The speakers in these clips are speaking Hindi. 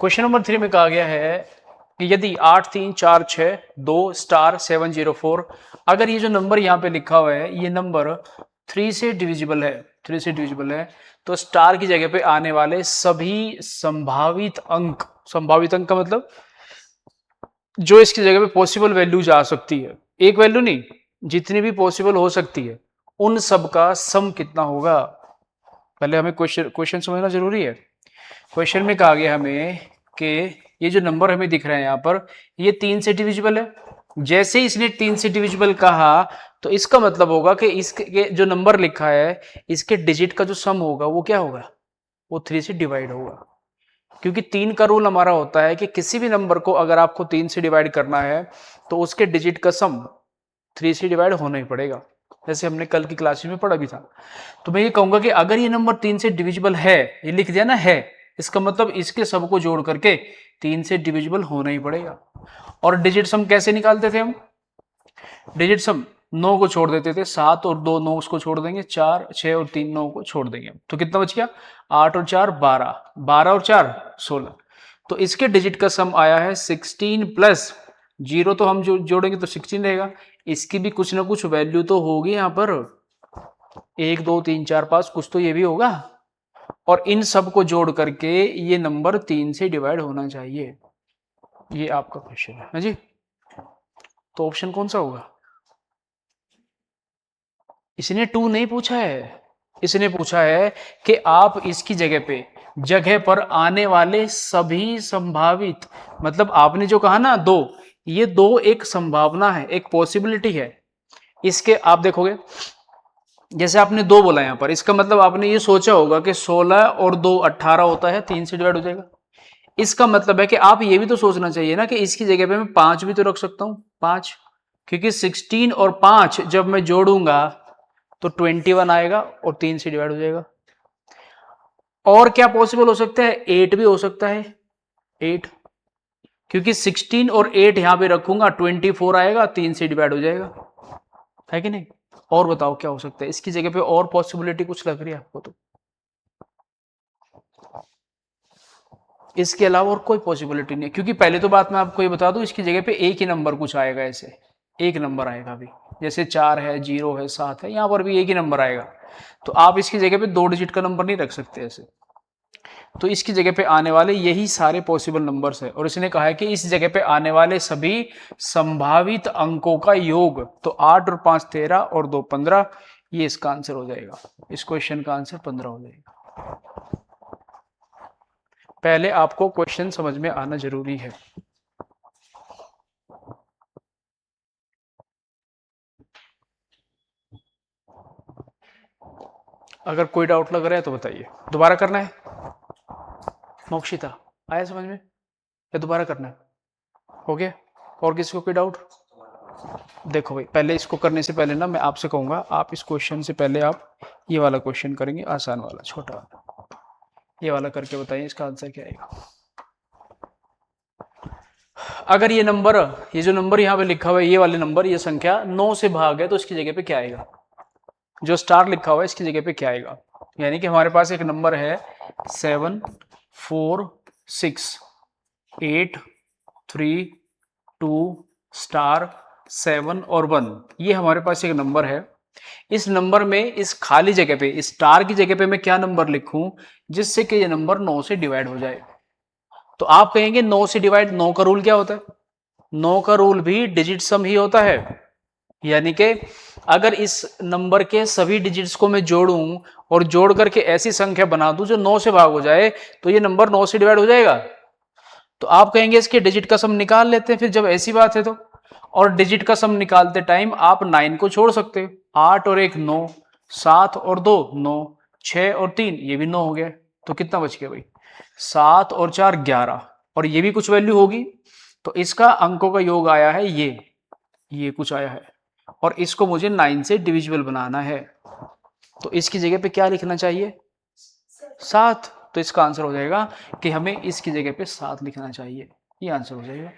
क्वेश्चन नंबर 3 में कहा गया है कि यदि 83462*704 अगर ये जो नंबर यहाँ पे लिखा हुआ है ये नंबर 3 से डिविजिबल है तो स्टार की जगह पे आने वाले सभी संभावित अंक का मतलब जो इसकी जगह पे पॉसिबल वैल्यू जा सकती है, एक वैल्यू नहीं, जितनी भी पॉसिबल हो सकती है उन सब का सम कितना होगा। पहले हमें क्वेश्चन समझना जरूरी है। क्वेश्चन में कहा गया हमें कि ये जो नंबर हमें दिख रहा है यहाँ पर ये 3 से डिविजिबल है। जैसे इसने 3 से डिविजिबल कहा तो इसका मतलब होगा कि इसके जो नंबर लिखा है इसके डिजिट का जो सम होगा वो क्या होगा, वो 3 से डिवाइड होगा। क्योंकि 3 का रूल हमारा होता है कि किसी भी नंबर को अगर आपको 3 से डिवाइड करना है तो उसके डिजिट का सम 3 से डिवाइड होना ही पड़ेगा, जैसे हमने कल की क्लास में पढ़ा भी था। तो मैं ये कहूंगा कि अगर ये नंबर 3 से डिविजिबल है, ये लिख दिया ना है, इसका मतलब इसके सब को जोड़ करके 3 से डिविजिबल होना ही पड़ेगा। और डिजिट सम कैसे निकालते थे हम? डिजिट सम 9 को छोड़ देते थे, 7 और 2 9 को छोड़ देंगे, 4 6 और 3 9 को छोड़ देंगे, तो कितना बच गया? 8 और 4 12, 12 और 4 16। तो इसके डिजिट का सम आया है 16 प्लस 0 तो हम जो जोड़ेंगे तो 16 रहेगा। इसकी भी कुछ ना कुछ वैल्यू तो होगी यहाँ पर, 1 2 3 4 5 कुछ तो ये भी होगा। और इन सब को जोड़ करके ये नंबर 3 से डिवाइड होना चाहिए। ये आपका क्वेश्चन है जी। तो ऑप्शन कौन सा होगा? इसने 2 नहीं पूछा है, इसने पूछा है कि आप इसकी जगह पर आने वाले सभी संभावित, मतलब आपने जो कहा ना 2, ये 2 एक संभावना है, एक पॉसिबिलिटी है। इसके आप देखोगे जैसे आपने 2 बोला यहां पर, इसका मतलब आपने ये सोचा होगा कि 16 और 2 18 होता है, 3 से डिवाइड हो जाएगा। इसका मतलब है कि आप ये भी तो सोचना चाहिए ना कि इसकी जगह पे मैं 5 भी तो रख सकता हूं, 5, क्योंकि 16 और 5 जब मैं जोड़ूंगा तो 21 आएगा और 3 से डिवाइड हो जाएगा। और क्या पॉसिबल हो सकता है? 8 भी हो सकता है, 8, क्योंकि 16 और 8 यहां पे रखूंगा 24 आएगा, 3 से डिवाइड हो जाएगा, है कि नहीं? और बताओ क्या हो सकता है इसकी जगह पे? और पॉसिबिलिटी कुछ लग रही है आपको? तो इसके अलावा और कोई पॉसिबिलिटी नहीं है, क्योंकि पहले तो बात मैं आपको ये बता दूं, इसकी जगह पे एक ही नंबर कुछ आएगा, ऐसे एक नंबर आएगा भी, जैसे 4 है, 0 है, 7 है, यहां पर भी एक ही नंबर आएगा। तो आप इसकी जगह पे 2 डिजिट का नंबर नहीं रख सकते ऐसे। तो इसकी जगह पे आने वाले यही सारे पॉसिबल नंबर्स है, और इसने कहा है कि इस जगह पे आने वाले सभी संभावित अंकों का योग, तो 8 और 5 13 और 2 15, ये इसका आंसर हो जाएगा। इस क्वेश्चन का आंसर 15 हो जाएगा। पहले आपको क्वेश्चन समझ में आना जरूरी है। अगर कोई डाउट लग रहा है तो बताइए। दोबारा करना है? मोक्षिता आया समझ में, या दोबारा करना है? हो गया? और किसी को कोई डाउट? देखो भाई, पहले इसको करने से पहले ना मैं आपसे कहूंगा, आप इस क्वेश्चन से पहले आप ये वाला क्वेश्चन करेंगे, आसान वाला, छोटा वाला, ये वाला करके बताइए इसका आंसर क्या आएगा। अगर ये नंबर, ये जो नंबर यहाँ पे लिखा हुआ है, ये वाले नंबर, ये संख्या 9 से भाग है तो इसकी जगह पे क्या आएगा? जो स्टार लिखा हुआ है इसकी जगह पे क्या आएगा? यानी कि हमारे पास एक नंबर है 7 4 6 8 3 2 स्टार 7 और 1, ये हमारे पास एक नंबर है। इस नंबर में इस खाली जगह पे, इस स्टार की जगह पे मैं क्या नंबर लिखूं जिससे कि ये नंबर 9 से डिवाइड हो जाए? तो आप कहेंगे 9 से डिवाइड, 9 का रूल क्या होता है? 9 का रूल भी डिजिट सम ही होता है। यानी कि अगर इस नंबर के सभी डिजिट्स को मैं जोड़ूं और जोड़ करके ऐसी संख्या बना दूं जो 9 से भाग हो जाए तो ये नंबर 9 से डिवाइड हो जाएगा। तो आप कहेंगे इसके डिजिट का सम निकाल लेते हैं फिर, जब ऐसी बात है तो। और डिजिट का सम निकालते टाइम आप 9 को छोड़ सकते हो, 8 और 1 9, 7 और 2 9, 6 और 3 ये भी 9 हो गया। तो कितना बच गया भाई? 7 और 4 11, और ये भी कुछ वैल्यू होगी। तो इसका अंकों का योग आया है ये कुछ आया है, और इसको मुझे 9 से डिविजिबल बनाना है। तो इसकी जगह पे क्या लिखना चाहिए? 7। तो इसका आंसर हो जाएगा कि हमें इसकी जगह पे 7 लिखना चाहिए, ये आंसर हो जाएगा।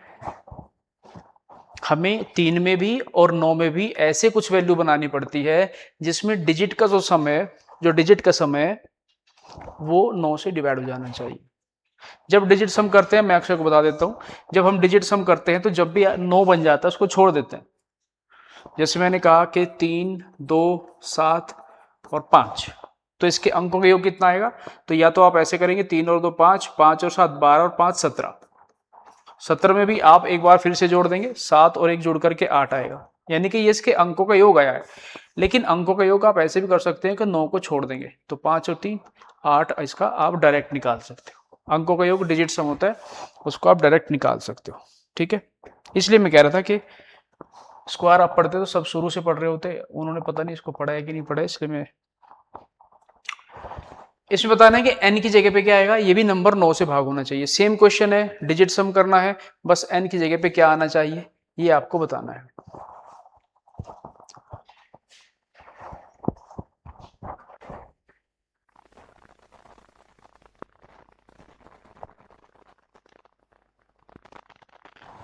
हमें 3 में भी और 9 में भी ऐसे कुछ वैल्यू बनानी पड़ती है जिसमें डिजिट का जो डिजिट का समय वो 9 से डिवाइड हो जाना चाहिए। जब डिजिट सम करते हैं, मैं अक्षर को बता देता हूं, जब हम डिजिट सम करते हैं तो जब भी 9 बन जाता है उसको छोड़ देते हैं। जैसे मैंने कहा कि 3, 2, 7 और 5, तो इसके अंकों का योग कितना आएगा? तो या तो आप ऐसे करेंगे 3 और 2 5, 5 और 7 12 और 5 17। 17 में भी आप एक बार फिर से जोड़ देंगे, 7 और 1 जोड़ करके 8 आएगा, यानी कि ये इसके अंकों का योग आया है। लेकिन अंकों का योग आप ऐसे भी कर सकते हैं कि 9 को छोड़ देंगे, तो 5 और 3 8, इसका आप डायरेक्ट निकाल सकते हो। अंकों का योग डिजिट सम होता है, उसको आप डायरेक्ट निकाल सकते हो। ठीक है, इसलिए मैं कह रहा था कि स्क्वायर आप पढ़ते तो सब शुरू से पढ़ रहे होते, उन्होंने पता नहीं इसको पढ़ा है कि नहीं पढ़ा है, इसलिए मैं इसमें बताना है कि n की जगह पे क्या आएगा, ये भी नंबर 9 से भाग होना चाहिए। सेम क्वेश्चन है, डिजिट सम करना है, बस n की जगह पे क्या आना चाहिए ये आपको बताना है।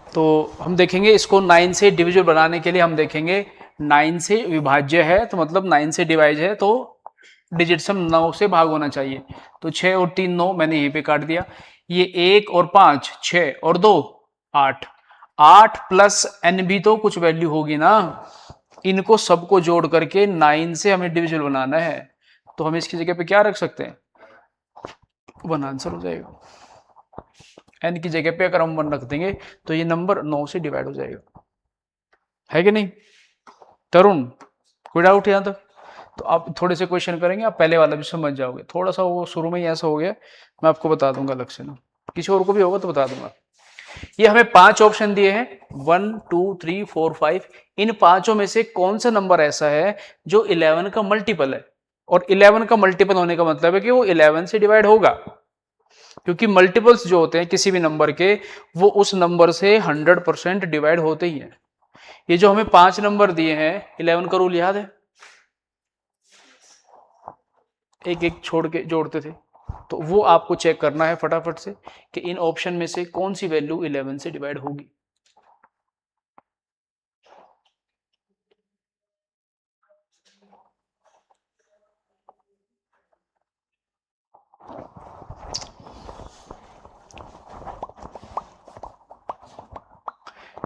तो हम देखेंगे इसको 9 से डिविजन बनाने के लिए, हम देखेंगे 9 से विभाज्य है तो मतलब 9 से डिवाइड है तो डिजिट सम 9 से भाग होना चाहिए। तो 6 और 3 9, मैंने यहीं पे काट दिया। ये 1 और 5 6 और 2 8, 8 प्लस n भी तो कुछ वैल्यू होगी ना, इनको सबको जोड़ करके 9 से हमें डिविजन बनाना है, तो हम इसकी जगह पे क्या रख सकते हैं, 1 आंसर हो जाएगा। n की जगह पे अगर हम 1 रख देंगे तो ये नंबर 9 से डिवाइड हो जाएगा, है कि नहीं? तरुण, कोई डाउट यहां तक? तो आप थोड़े से क्वेश्चन करेंगे, आप पहले वाला भी समझ जाओगे। थोड़ा सा वो शुरू में ही ऐसा हो गया, मैं आपको बता दूंगा अलग से ना, किसी और को भी होगा तो बता दूंगा। ये हमें 5 ऑप्शन दिए हैं, 1 2 3 4 5। इन पांचों में से कौन सा नंबर ऐसा है जो 11 का मल्टीपल है? और 11 का मल्टीपल होने का मतलब है कि वो 11 से डिवाइड होगा, क्योंकि मल्टीपल्स जो होते हैं किसी भी नंबर के, वो उस नंबर से 100% डिवाइड होते ही हैं। ये जो हमें 5 नंबर दिए हैं, 11 का रूल याद है, एक एक छोड़ के जोड़ते थे, तो वो आपको चेक करना है फटाफट से कि इन ऑप्शन में से कौन सी वैल्यू 11 से डिवाइड होगी।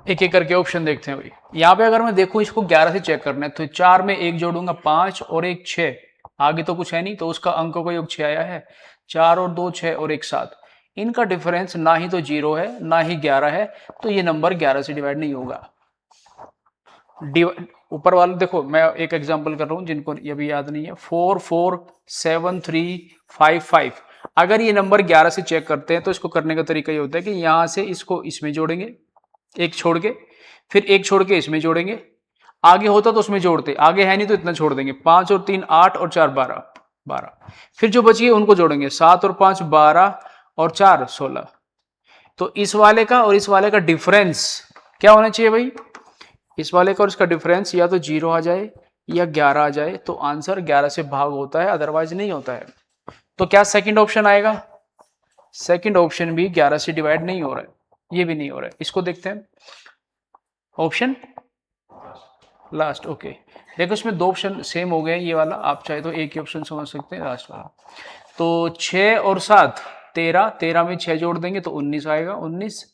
एक एक करके ऑप्शन देखते हैं भाई। यहाँ पे अगर मैं देखूं इसको 11 से चेक करना है, तो 4 में 1 जोड़ूंगा 5 और 1 6, आगे तो कुछ है नहीं, तो उसका अंकों का योग 6 आया है। 4 और 2 6 और 1 7, इनका डिफरेंस ना ही तो 0 है ना ही 11 है, तो ये नंबर 11 से डिवाइड नहीं होगा। ऊपर वाले देखो, मैं एक एग्जांपल कर रहा हूं जिनको ये भी याद नहीं है, 4 4 7 3 5 5। अगर ये नंबर 11 से चेक करते हैं तो इसको करने का तरीका ये होता है कि यहां से इसको इसमें जोड़ेंगे, एक छोड़ के, फिर एक छोड़ के इसमें जोड़ेंगे, आगे होता तो उसमें जोड़ते, आगे है नहीं तो इतना छोड़ देंगे। 5 और 3 8 और 4 12 12, फिर जो बची है उनको जोड़ेंगे, 7 और 5 12 और 4 16। तो इस वाले का और इस वाले का डिफरेंस क्या होना चाहिए भाई, इस वाले का और इसका डिफरेंस या तो 0 आ जाए या 11 आ जाए, तो आंसर 11 से भाग होता है, अदरवाइज नहीं होता है। तो क्या सेकंड ऑप्शन आएगा? सेकंड ऑप्शन भी 11 से डिवाइड नहीं हो रहा है, ये भी नहीं हो रहा है। इसको देखते हैं, ऑप्शन लास्ट। ओके, देखो इसमें 2 ऑप्शन सेम हो गए, ये वाला आप चाहे तो एक ही ऑप्शन समझ सकते हैं, लास्ट वाला। तो 6 और 7 13, 13 में 6 जोड़ देंगे तो 19 आएगा, 19।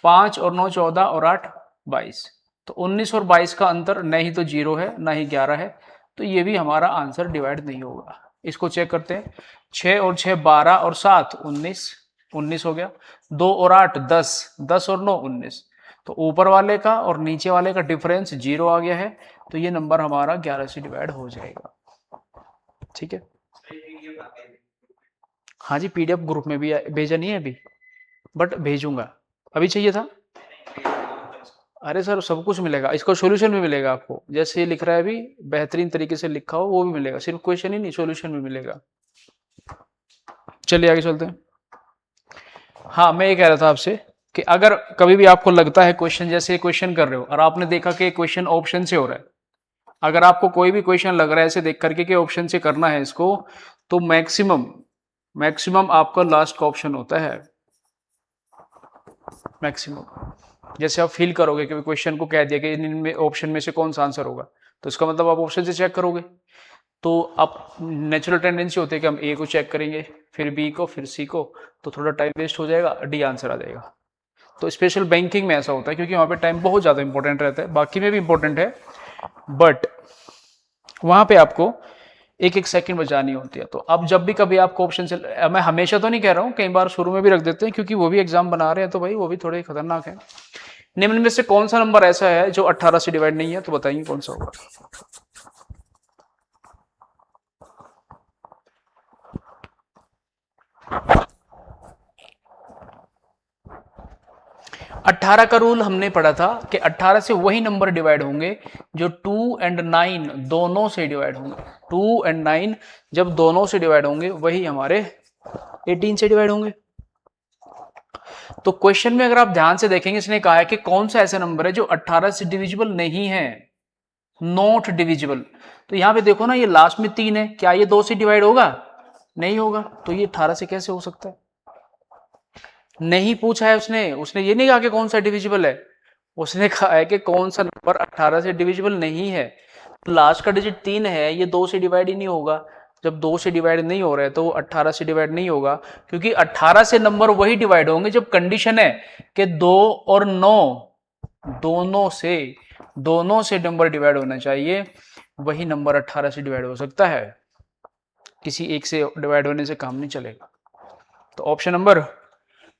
5 और 9 14 और 8 22, तो 19 और 22 का अंतर न ही तो 0 है ना ही 11 है, तो ये भी हमारा आंसर डिवाइड नहीं होगा। इसको चेक करते हैं, 6 और 6 12 और 7 19, 19 हो गया। 2 और 8 10, 10 और 9 19, तो ऊपर वाले का और नीचे वाले का डिफरेंस 0 आ गया है, तो ये नंबर हमारा 11 से डिवाइड हो जाएगा। ठीक है, हाँ जी, पीडीएफ ग्रुप में भी भेजा नहीं है अभी, बट भेजूंगा। अभी चाहिए था? अरे सर सब कुछ मिलेगा, इसका सॉल्यूशन भी मिलेगा आपको, जैसे ये लिख रहा है अभी बेहतरीन तरीके से लिखा हो वो भी मिलेगा, सिर्फ क्वेश्चन ही नहीं सॉल्यूशन भी मिलेगा। चलिए आगे चलते हैं। हाँ, मैं ये कह रहा था आपसे कि अगर कभी भी आपको लगता है क्वेश्चन, जैसे क्वेश्चन कर रहे हो और आपने देखा कि क्वेश्चन ऑप्शन से हो रहा है, अगर आपको कोई भी क्वेश्चन लग रहा है ऐसे देख करके कि ऑप्शन से करना है इसको, तो मैक्सिमम आपका लास्ट का ऑप्शन होता है मैक्सिमम। जैसे आप फील करोगे कि क्वेश्चन को कह दिया कि इनमें ऑप्शन में से कौन सा आंसर होगा, तो इसका मतलब आप ऑप्शन से चेक करोगे। तो आप नेचुरल टेंडेंसी होती है कि हम ए को चेक करेंगे, फिर बी को, फिर सी को, तो थोड़ा टाइम वेस्ट हो जाएगा, डी आंसर आ जाएगा। तो स्पेशल बैंकिंग में ऐसा होता है क्योंकि वहाँ पे टाइम बहुत ज़्यादा इंपॉर्टेंट रहता है, बाकी में भी इंपॉर्टेंट है, बट वहाँ पे आपको एक एक सेकंड बचानी होती है। तो अब जब भी कभी आपको ऑप्शन से, मैं हमेशा तो नहीं कह रहा हूँ, कई बार शुरू में भी रख देते हैं क्योंकि वो भी एग्जाम बना रहे हैं, तो भाई वो भी थोड़े खतरनाक है। निम्न में से कौन सा नंबर ऐसा है जो 18 से डिवाइड नहीं है, तो बताइए कौन सा होगा। 18 का रूल हमने पढ़ा था कि 18 से वही नंबर डिवाइड होंगे जो 2 और 9 दोनों से डिवाइड होंगे। 2 और 9 जब दोनों से डिवाइड होंगे वही हमारे 18 से डिवाइड होंगे। तो क्वेश्चन में अगर आप ध्यान से देखेंगे, इसने कहा है कि कौन सा ऐसा नंबर है जो 18 से डिविजिबल नहीं है, नॉट डिविजिबल। तो यहां पे देखो ना, ये लास्ट में 3 है, क्या ये 2 से डिवाइड होगा? नहीं होगा। तो ये 18 से कैसे हो सकता है? नहीं पूछा है उसने, उसने ये नहीं कहा कि कौन सा डिविजिबल है, उसने कहा है कि कौन सा नंबर 18 से डिविजिबल नहीं है। लास्ट का डिजिट 3 है, ये 2 से डिवाइड ही नहीं होगा। जब 2 से डिवाइड नहीं हो रहा है तो 18 से डिवाइड नहीं होगा, क्योंकि 18 से नंबर वही डिवाइड होंगे जब कंडीशन है कि 2 और 9 दोनों से नंबर डिवाइड होना चाहिए, वही नंबर 18 से डिवाइड हो सकता है। किसी एक से डिवाइड होने से काम नहीं चलेगा। तो ऑप्शन नंबर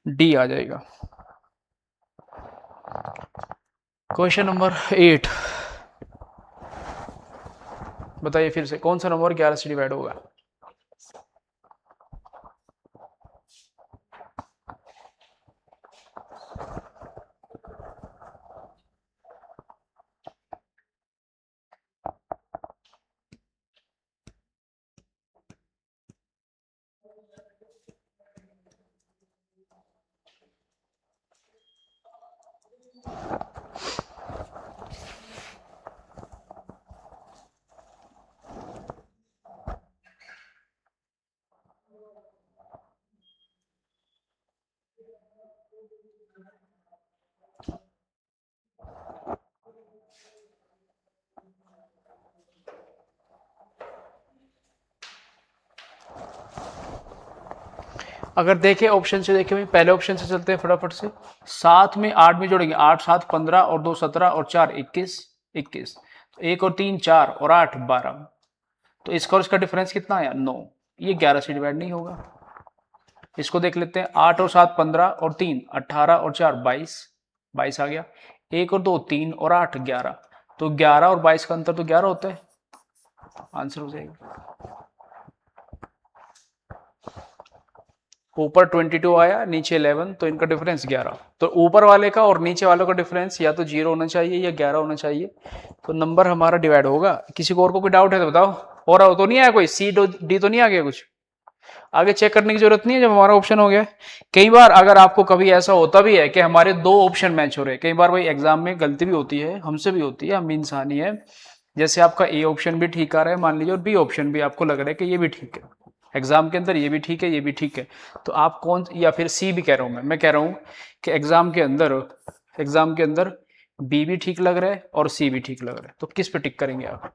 डी आ जाएगा। क्वेश्चन नंबर 8 बताइए फिर से, कौन सा नंबर 11 से डिवाइड होगा? अगर देखें ऑप्शन से, देखें भाई, पहले ऑप्शन से चलते हैं फटाफट से। 7 में 8 में जोड़ेंगे, 8 7 15 और 2 17 और 4 21 21, तो 1 और 3 4 और 8 12, तो इसका और इसका डिफरेंस कितना आया? 9। ये 11 से डिवाइड नहीं होगा। इसको देख लेते हैं, 8 और 7 15 और 3 18 और 4 22 22 आ गया। 1 और 2 3 और 8 11, तो 11 और 22 का अंतर तो 11 होता है, आंसर हो जाएगा। ऊपर 22 आया, नीचे 11, तो इनका डिफरेंस 11। तो ऊपर वाले का और नीचे वालों का डिफरेंस या तो 0 होना चाहिए या 11 होना चाहिए, तो नंबर हमारा डिवाइड होगा। किसी को और को कोई डाउट है तो बताओ, और तो नहीं आया कोई? सी डी तो नहीं आ गया कुछ? आगे चेक करने की जरूरत नहीं है जब हमारा ऑप्शन हो गया। कई बार अगर आपको कभी ऐसा होता भी है कि हमारे 2 ऑप्शन मैच हो रहे हैं, कई बार भाई एग्जाम में गलती भी होती है, हमसे भी होती है, हम भी इंसान ही है। जैसे आपका ए ऑप्शन भी ठीक आ रहा है मान लीजिए, और बी ऑप्शन भी आपको लग रहा है कि ये भी ठीक है, एग्जाम के अंदर ये भी ठीक है, ये भी ठीक है, तो आप कौन, या फिर सी भी कह रहा हूं मैं कह रहा हूं कि एग्जाम के अंदर बी भी ठीक लग रहा है और सी भी ठीक लग रहा है, तो किस पे टिक करेंगे आप?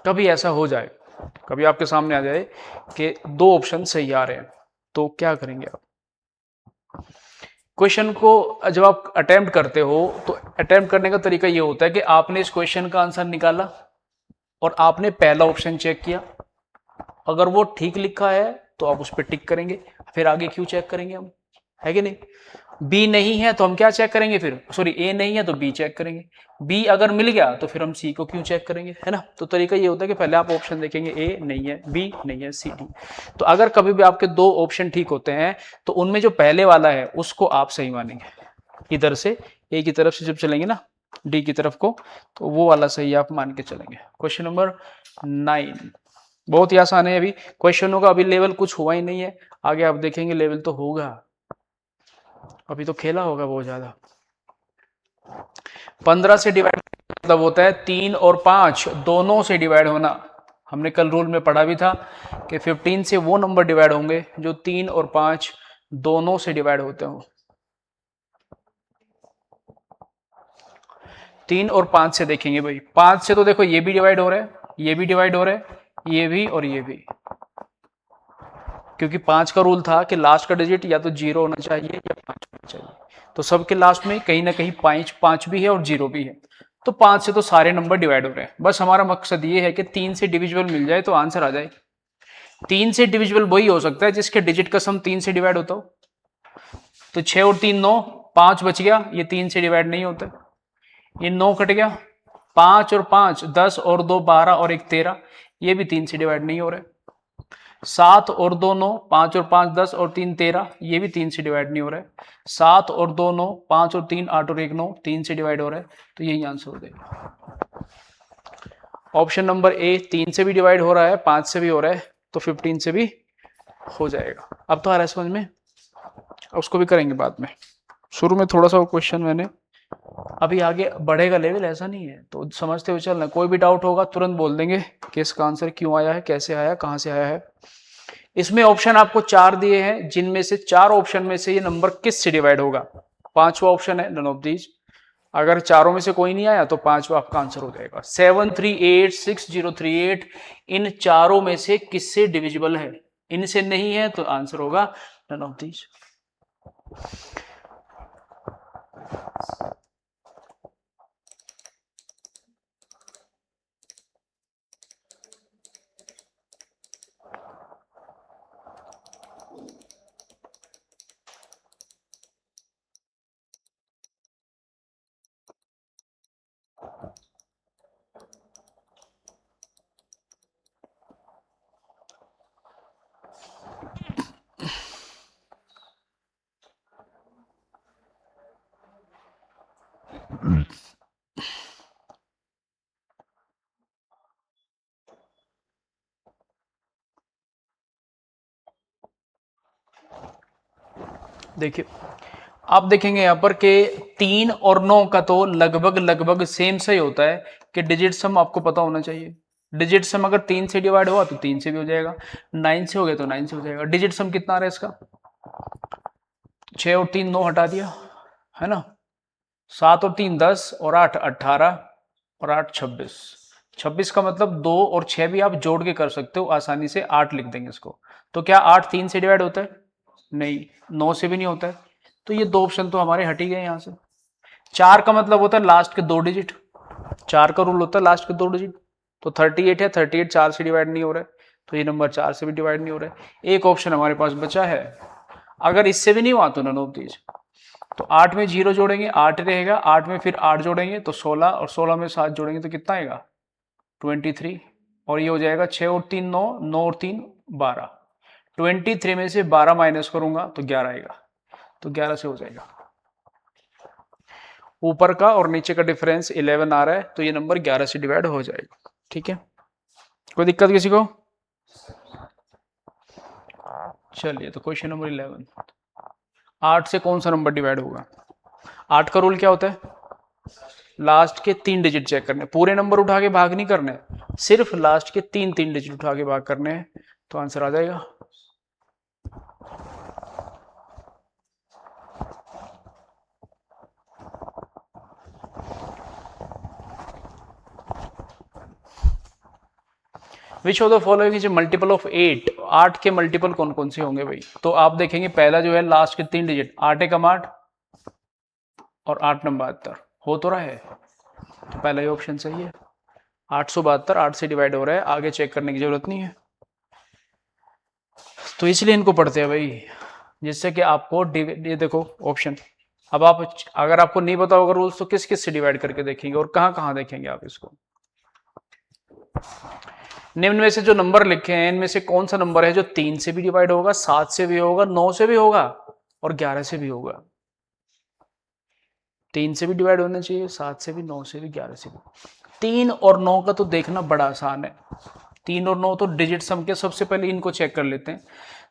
कभी ऐसा हो जाए, कभी आपके सामने आ जाए कि 2 ऑप्शन सही आ रहे हैं, तो क्या करेंगे आप? क्वेश्चन को जब आप अटेम्प्ट करते हो तो अटेम्प्ट करने का तरीका ये होता है कि आपने इस क्वेश्चन का आंसर निकाला और आपने पहला ऑप्शन चेक किया, अगर वो ठीक लिखा है तो आप उस पर टिक करेंगे, फिर आगे क्यों चेक करेंगे हम, है कि नहीं? बी नहीं है तो हम क्या चेक करेंगे फिर, सॉरी ए नहीं है तो बी चेक करेंगे, बी अगर मिल गया तो फिर हम सी को क्यों चेक करेंगे, है ना? तो तरीका ये होता है कि पहले आप ऑप्शन देखेंगे, ए नहीं है, बी नहीं है, सी डी। तो अगर कभी भी आपके 2 ऑप्शन ठीक होते हैं तो उनमें जो पहले वाला है उसको आप सही मानेंगे, इधर से ए की तरफ से जब चलेंगे ना डी की तरफ को, तो वो वाला सही आप मान के चलेंगे। क्वेश्चन नंबर 9 बहुत ही आसान है, अभी क्वेश्चनों का अभी लेवल कुछ हुआ ही नहीं है, आगे आप देखेंगे लेवल तो होगा, अभी तो खेला होगा बहुत ज्यादा। 15 से डिवाइड मतलब होता है 3 और 5 दोनों से डिवाइड होना। हमने कल रूल में पढ़ा भी था कि 15 से वो नंबर डिवाइड होंगे जो 3 और 5 दोनों से डिवाइड होते हो। 3 और 5 से देखेंगे भाई, 5 से तो देखो ये भी डिवाइड हो रहा है, ये भी डिवाइड हो रहा है, ये भी और ये भी, क्योंकि 5 का रूल था कि लास्ट का डिजिट या तो 0 होना चाहिए या 5 होना चाहिए, तो सबके लास्ट में कहीं ना कहीं 5 भी है और 0 भी है, तो 5 से तो सारे नंबर डिवाइड हो रहे हैं। बस हमारा मकसद ये है कि 3 से डिविजिबल मिल जाए तो आंसर आ जाए। 3 से डिविजिबल वही हो सकता है जिसके डिजिट का सम 3 से डिवाइड होता हो। तो 6 और 3 9, 5 बच गया, ये 3 से डिवाइड नहीं होता। ये 9 कट गया, 5 और 5 10 और 2 12 और 1 13, ये भी 3 से डिवाइड नहीं हो रहा है। 7 और 2 9, 5 और 5 10 और 3 13, ये भी 3 से डिवाइड नहीं हो रहा है। 7 और 2 9, 5 और 3 8 और 1 9, 3 से डिवाइड हो रहा है, तो यही आंसर हो जाएगा। ऑप्शन नंबर ए 3 से भी डिवाइड हो रहा है, 5 से भी हो रहा है, तो 15 से भी हो जाएगा। अब तो आ रहा है समझ में, उसको भी करेंगे बाद में। शुरू में थोड़ा सा क्वेश्चन मैंने, अभी आगे बढ़ेगा लेवल, ऐसा नहीं है, तो समझते हुए चलना। कोई भी डाउट होगा तुरंत बोल देंगे कि इसका आंसर क्यों आया है, कैसे आया, कहां से आया है। इसमें ऑप्शन आपको 4 दिए हैं, जिनमें से 4 ऑप्शन में से ये नंबर किस से डिवाइड होगा। 5वां ऑप्शन है नन ऑफ दीज। अगर चारों में से कोई नहीं आया तो 5वां आपका आंसर हो जाएगा। 7386038 इन चारों में से किससे डिविजिबल है, इनसे नहीं है तो आंसर होगा नन ऑफ दीज। देखिए आप देखेंगे यहां पर कि 3 और 9 का तो लगभग सेम सा ही होता है कि डिजिट सम आपको पता होना चाहिए। डिजिट सम अगर 3 से डिवाइड हुआ तो 3 से भी हो जाएगा, 9 से हो गया तो 9 से हो जाएगा। डिजिट सम कितना आ रहा है इसका, 6 और 3 9 हटा दिया है ना, 7 और 3 10 और 8 18 और 8 26। 26 का मतलब 2 और 6 भी आप जोड़ के कर सकते हो आसानी से, 8 लिख देंगे इसको। तो क्या 8 3 से डिवाइड होता है, नहीं। 9 से भी नहीं होता है, तो ये 2 ऑप्शन तो हमारे हट ही गए यहां से। 4 का मतलब होता है लास्ट के 2 डिजिट, 4 का रूल होता है लास्ट के 2 डिजिट। तो 38 है, 38 4 से डिवाइड नहीं हो रहा है, तो ये नंबर 4 से भी डिवाइड नहीं हो रहा है। एक ऑप्शन हमारे पास बचा है, अगर इससे भी नहीं हुआ तो नन ऑफ दीज। तो 8 में 0 जोड़ेंगे 8 रहेगा, 8 में फिर 8 जोड़ेंगे तो 16, और 16 में 7 जोड़ेंगे तो कितना आएगा 23, और ये हो जाएगा 6 और 3 9, 9 और 3 12। 23 में से 12 माइनस करूंगा तो 11 आएगा, तो 11 से हो जाएगा। ऊपर का और नीचे का डिफरेंस 11 आ रहा है, तो ये नंबर 11 से डिवाइड हो जाएगा। ठीक है, कोई दिक्कत किसी को। चलिए तो क्वेश्चन नंबर 11, 8 से कौन सा नंबर डिवाइड होगा। 8 का रूल क्या होता है, लास्ट के 3 डिजिट चेक करने, पूरे नंबर उठा के भाग नहीं करने, सिर्फ लास्ट के 3 डिजिट उठा के भाग करने हैं, तो आंसर आ जाएगा। Which of the following is multiple of 8, 8 के मल्टीपल कौन कौन से होंगे भाई। तो आप देखेंगे पहला जो है लास्ट के 3 डिजिट, 8 एकम 8 और 8 नंबर 72 हो तो रहा है, तो पहला ही ऑप्शन सही है। 872 8 से डिवाइड हो रहा है, आगे चेक करने की जरूरत नहीं है, तो इसलिए इनको पढ़ते हैं भाई, जिससे कि आपको ये देखो ऑप्शन। अब आप अगर आपको नहीं पता होगा रूल्स तो किस किस से डिवाइड करके देखेंगे और कहां कहां देखेंगे आप इसको। निम्न में से जो नंबर लिखे हैं इनमें से कौन सा नंबर है जो 3 से भी डिवाइड होगा, 7 से भी होगा, 9 से भी होगा और 11 से भी होगा। 3 से भी डिवाइड होना चाहिए, 7 से भी, 9 से भी, 11 से भी। 3 और 9 का तो देखना बड़ा आसान है। 3 और 9 तो डिजिट सम के, सबसे पहले इनको चेक कर लेते हैं।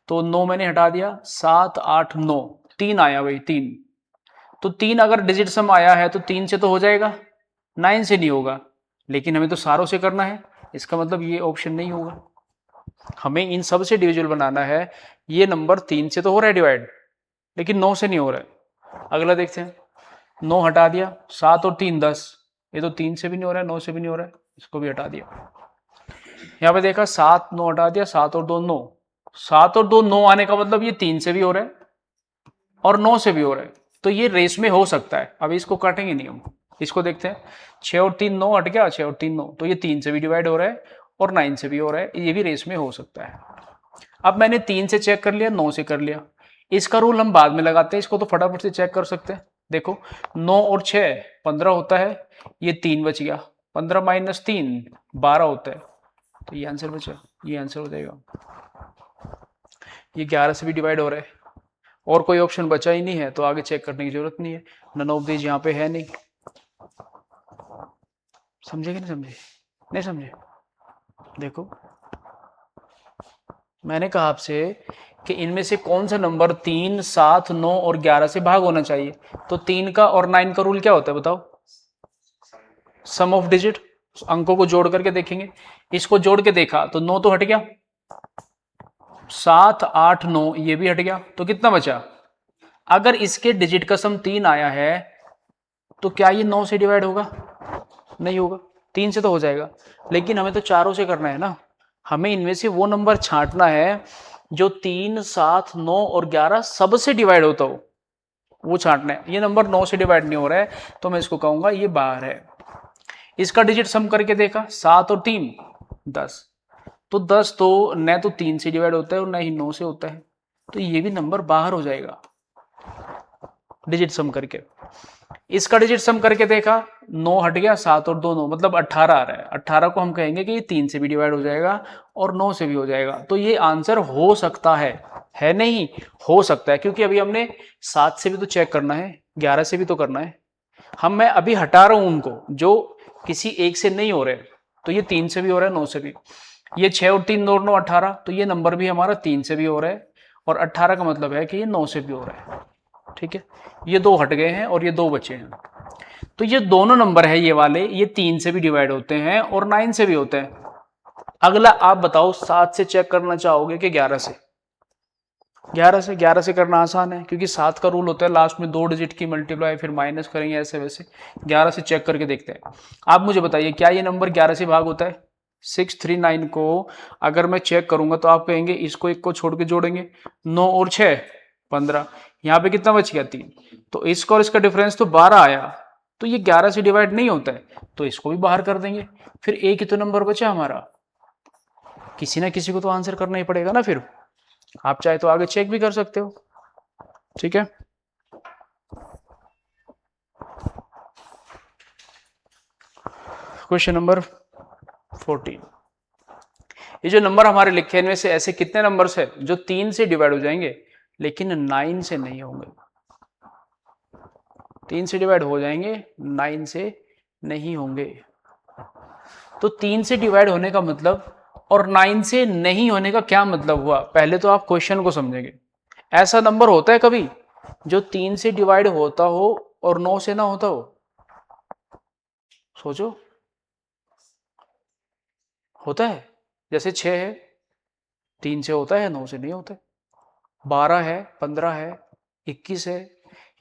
तो 9 मैंने हटा दिया, 7 8 9, 3 आया भाई 3। तो 3 अगर डिजिट सम आया है तो 3 से तो हो जाएगा, 9 से नहीं होगा। लेकिन हमें तो सारों से करना है, इसका मतलब ये ऑप्शन नहीं होगा। हमें इन सब से डिविजिबल बनाना है। ये नंबर 3 से तो हो रहा है डिवाइड, लेकिन 9 से नहीं हो रहा है। अगला देखते हैं, 9 हटा दिया, 7 और 3 10, ये तो 3 से भी नहीं हो रहा है, 9 से भी नहीं हो रहा है, इसको भी हटा दिया। यहाँ पे देखा 7 9 हटा दिया, 7 और 2 9, 7 और 2 9 आने का मतलब ये 3 से भी हो रहा है और 9 से भी हो रहा है, तो ये रेस में हो सकता है। अभी इसको काटेंगे नहीं हम, इसको देखते हैं। 6 और 3 9 हट गया, 6 और 3 9, तो ये 3 से भी डिवाइड हो रहा है और 9 से भी हो रहा है, ये भी रेस में हो सकता है। अब मैंने 3 से चेक कर लिया, 9 से कर लिया, इसका रूल हम बाद में लगाते हैं, इसको तो फटाफट से चेक कर सकते हैं। देखो 9 और 6 15 होता है, ये 3 बच गया, 15 माइनस 3 12 होता है, तो ये आंसर बचा, ये आंसर हो जाएगा। ये 11 से भी डिवाइड हो रहा है और कोई ऑप्शन बचा ही नहीं है, तो आगे चेक करने की जरूरत नहीं है। नन ऑफ दीज यहाँ पे है नहीं। समझे कि नहीं समझे? नहीं समझे? देखो मैंने कहा आपसे कि इनमें से कौन सा नंबर 3 7 9 और 11 से भाग होना चाहिए, तो 3 का और 9 का रूल क्या होता है बताओ? सम ऑफ डिजिट, अंकों को जोड़ करके देखेंगे। इसको जोड़ के देखा तो 9 तो हट गया, 7 8 9 ये भी हट गया, तो कितना बचा? अगर इसके डिजिट का सम 3 आया है तो क्या ये 9 से डिवाइड होगा? नहीं होगा, 3 से तो हो जाएगा, लेकिन हमें तो चारों से करना है ना। हमें इनमें से वो नंबर छांटना है जो 3 7 9 और 11 सबसे डिवाइड होता हो, वो छांटना है। ये नंबर 9 से डिवाइड नहीं हो रहा है, तो मैं इसको कहूंगा ये बाहर है। इसका डिजिट सम करके देखा, 7 और 3 10, तो 10 तो न तो 3 से डिवाइड होता है और न ही 9 से होता है, तो ये भी नंबर बाहर हो जाएगा डिजिट सम करके। इसका डिजिट सम करके देखा, 9 हट गया, 7 और 2 9, मतलब 18 आ रहा है। 18 को हम कहेंगे कि ये 3 से भी डिवाइड हो जाएगा और 9 से भी हो जाएगा, तो ये आंसर हो सकता है नहीं, हो सकता है, क्योंकि अभी हमने 7 से भी तो चेक करना है, 11 से भी तो करना है। मैं अभी हटा रहा हूं उनको जो किसी एक से नहीं हो रहे, तो ये 3 से भी हो रहा है, 9 से भी। ये 6 और 3 2 9 18, तो ये नंबर भी हमारा 3 से भी हो रहा है और 18 का मतलब है कि ये 9 से भी हो रहा है। ठीक है, ये 2 हट गए हैं और ये 2 बचे हैं, तो ये दोनों नंबर है ये वाले, ये 3 से भी डिवाइड होते हैं और 9 से भी होते हैं। अगला आप बताओ, 7 से चेक करना चाहोगे कि 11 से? 11 से करना आसान है, क्योंकि 7 का रूल होता है लास्ट में 2 डिजिट की मल्टीप्लाई, फिर माइनस करेंगे, ऐसे वैसे। 11 से चेक करके देखते हैं। आप मुझे बताइए, क्या ये नंबर 11 से भाग होता है? 639 को अगर मैं चेक करूंगा तो आप कहेंगे इसको एक को छोड़ के जोड़ेंगे, 9 और 6 15, यहाँ पे कितना बच गया? 3, तो इसका और इसका डिफरेंस तो 12 आया, तो ये 11 से डिवाइड नहीं होता है, तो इसको भी बाहर कर देंगे। फिर एक ही तो नंबर बचा हमारा, किसी ना किसी को तो आंसर करना ही पड़ेगा ना। फिर आप चाहे तो आगे चेक भी कर सकते हो। ठीक है, क्वेश्चन नंबर 14। ये जो नंबर हमारे लिखे हैं इनमें से ऐसे कितने नंबर्स है जो 3 से डिवाइड हो जाएंगे लेकिन 9 से नहीं होंगे? 3 से डिवाइड हो जाएंगे, 9 से नहीं होंगे। तो 3 से डिवाइड होने का मतलब और 9 से नहीं होने का क्या मतलब हुआ? पहले तो आप क्वेश्चन को समझेंगे। ऐसा नंबर होता है कभी जो 3 से डिवाइड होता हो और 9 से ना होता हो? सोचो, होता है? जैसे 6 है, 3 से होता है, 9 से नहीं होता है। 12 है, 15 है, 21 है,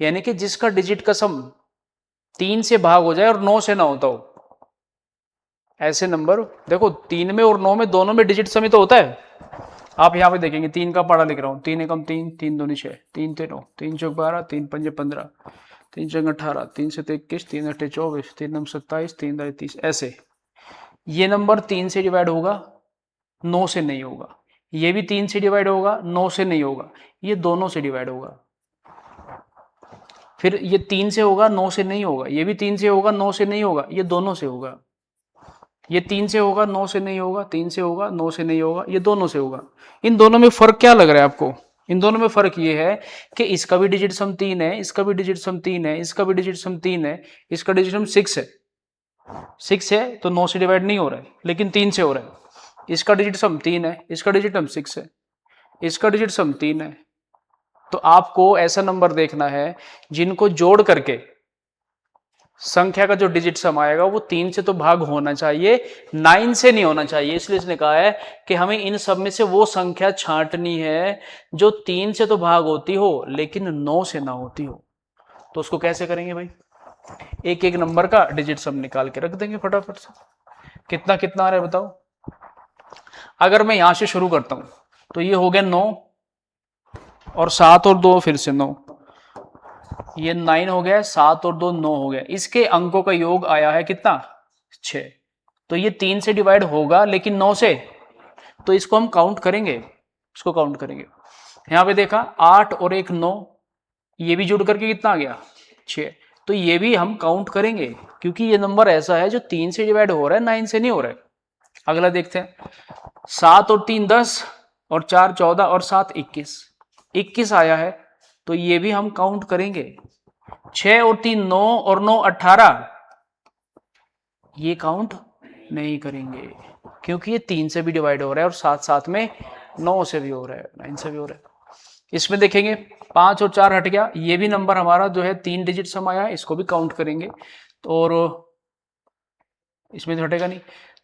यानी कि जिसका डिजिट का सम 3 से भाग हो जाए और 9 से ना होता हो, ऐसे नंबर। देखो 3 में और 9 में दोनों में डिजिट सम ही तो होता है। आप यहाँ पे देखेंगे, 3 का पढ़ा लिख रहा हूँ, 3 एकम 3, 3 दूनी 6, 3 3 9, 3 चौक 12, 3 पंजे 15, 3 चौक 18, 3 से 21, 3 अट्ठे 24, 3 नम 27, 3 दाई 30, ऐसे। ये नंबर 3 से डिवाइड होगा, 9 से नहीं होगा। ये भी 3 से डिवाइड होगा, 9 से नहीं होगा। ये दोनों से डिवाइड होगा। फिर ये 3 से होगा, 9 से नहीं होगा। ये भी 3 से होगा, 9 से नहीं होगा। ये दोनों से होगा। ये 3 से होगा, 9 से नहीं होगा, 3 से होगा, 9 से नहीं होगा, ये दोनों से होगा। इन दोनों में फर्क क्या लग रहा है आपको? इन दोनों में फर्क ये है कि इसका भी डिजिट सम 3 है, इसका भी डिजिट सम 3 है, इसका भी डिजिट सम 3 है, इसका डिजिट सम 6 है। 6 है तो 9 से डिवाइड नहीं हो रहा है, लेकिन 3 से हो रहा है। इसका डिजिट सम 3 है, इसका डिजिट सम 6 है, इसका डिजिट सम 3 है। तो आपको ऐसा नंबर देखना है जिनको जोड़ करके संख्या का जो डिजिट सम आएगा वो 3 से तो भाग होना चाहिए, 9 से नहीं होना चाहिए। इसलिए इसने कहा है कि हमें इन सब में से वो संख्या छांटनी है जो 3 से तो भाग होती हो लेकिन 9 से ना होती हो। तो उसको कैसे करेंगे भाई? एक एक नंबर का डिजिट सम निकाल के रख देंगे फटाफट से। कितना कितना आ रहा है बताओ? अगर मैं यहां से शुरू करता हूं तो ये हो गया 9 और 7 और 2 फिर से 9, ये 9 हो गया, 7 और 2 9 हो गया। इसके अंकों का योग आया है कितना? 6। तो ये 3 से डिवाइड होगा लेकिन 9 से, तो इसको हम काउंट करेंगे, इसको काउंट करेंगे। यहां पे देखा 8 और 1 9, ये भी जुड़ करके कितना आ गया? 6। तो ये भी हम काउंट करेंगे क्योंकि ये नंबर ऐसा है जो 3 से डिवाइड हो रहा है, 9 से नहीं हो रहा है। अगला देखते हैं, 7 और 3 10 और 4 14 और 7 21, 21 आया है, तो ये भी हम काउंट करेंगे। 6 और 3 9 और 9 18, ये काउंट नहीं करेंगे क्योंकि ये 3 से भी डिवाइड हो रहा है और साथ साथ में 9 से भी हो रहा है, 9 से भी हो रहा है। इसमें देखेंगे 5 और 4 हट गया, ये भी नंबर हमारा जो है 3 डिजिट सम आया है, इसको भी काउंट करेंगे। तो और इसमें तो हटेगा नहीं,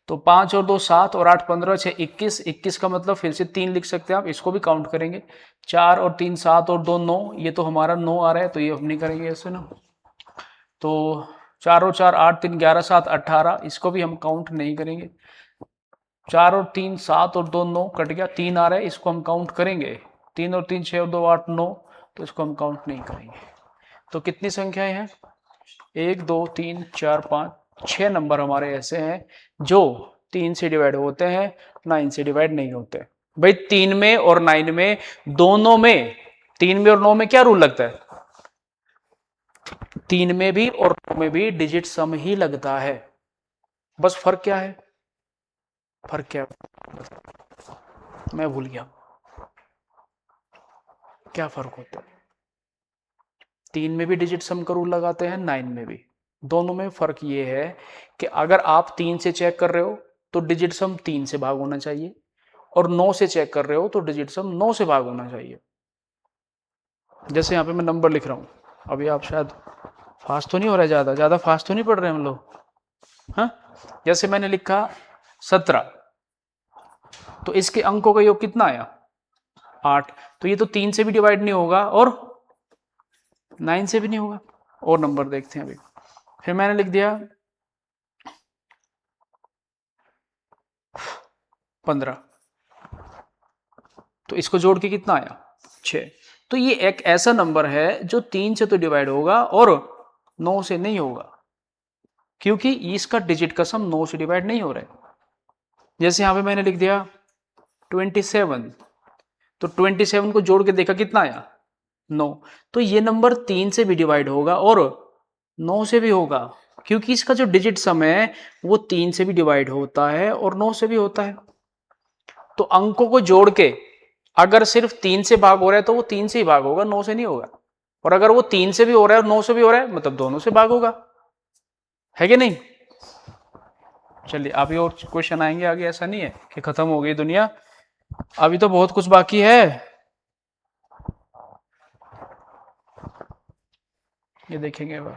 तो 5 और 2 7 और 8 15 6 21, 21 का मतलब फिर से 3 लिख सकते हैं आप, इसको भी काउंट करेंगे। 4 और 3 7 और 2 9, ये तो हमारा 9 आ रहा है, तो ये हम नहीं करेंगे ऐसे ना। तो 4 और 4 8 3 11 7 18, इसको भी हम काउंट नहीं करेंगे। 4 और 3 7 और 2 9 कट गया, 3 आ रहा है, इसको हम काउंट करेंगे। 3 और 3 6 और 2 8 9, तो इसको हम काउंट नहीं करेंगे। तो कितनी संख्याएं हैं? 1 2 3 4 5 6 नंबर हमारे ऐसे हैं जो 3 से डिवाइड होते हैं, 9 से डिवाइड नहीं होते। भाई 3 में और 9 में, दोनों में, 3 में और 9 में क्या रूल लगता है? 3 में भी और 9 में भी डिजिट सम ही लगता है। बस फर्क क्या है? फर्क क्या है? मैं भूल गया, क्या फर्क होता है? 3 में भी डिजिट सम का रूल लगाते हैं, 9 में भी। दोनों में फर्क ये है कि अगर आप 3 से चेक कर रहे हो तो डिजिट सम 3 से भाग होना चाहिए, और 9 से चेक कर रहे हो तो डिजिट सम 9 से भाग होना चाहिए। जैसे यहाँ पे मैं नंबर लिख रहा हूँ, अभी आप शायद फास्ट तो नहीं हो रहा है, ज्यादा फास्ट तो नहीं पढ़ रहे हम लोग? हाँ, जैसे मैंने लिखा 17, तो इसके अंकों का योग कितना आया? 8। तो ये तो 3 से भी डिवाइड नहीं होगा और 9 से भी नहीं होगा। और नंबर देखते हैं अभी। फिर मैंने लिख दिया 15, तो इसको जोड़ के कितना आया? 6। तो ये एक ऐसा नंबर है जो 3 से तो डिवाइड होगा और 9 से नहीं होगा, क्योंकि इसका डिजिट का सम 9 से डिवाइड नहीं हो रहा है। जैसे यहां पे मैंने लिख दिया 27, तो 27 को जोड़ के देखा कितना आया? 9। तो ये नंबर 3 से भी डिवाइड होगा और 9 से भी होगा, क्योंकि इसका जो डिजिट सम है वो 3 से भी डिवाइड होता है और 9 से भी होता है। तो अंकों को जोड़ के अगर सिर्फ 3 से भाग हो रहा है तो वो 3 से ही भाग होगा, 9 से नहीं होगा। और अगर वो 3 से भी हो रहा है और 9 से भी हो रहा है, मतलब दोनों से भाग होगा, है कि नहीं? चलिए अभी और क्वेश्चन आएंगे आगे, ऐसा नहीं है कि खत्म हो गई दुनिया, अभी तो बहुत कुछ बाकी है। ये देखेंगे अब,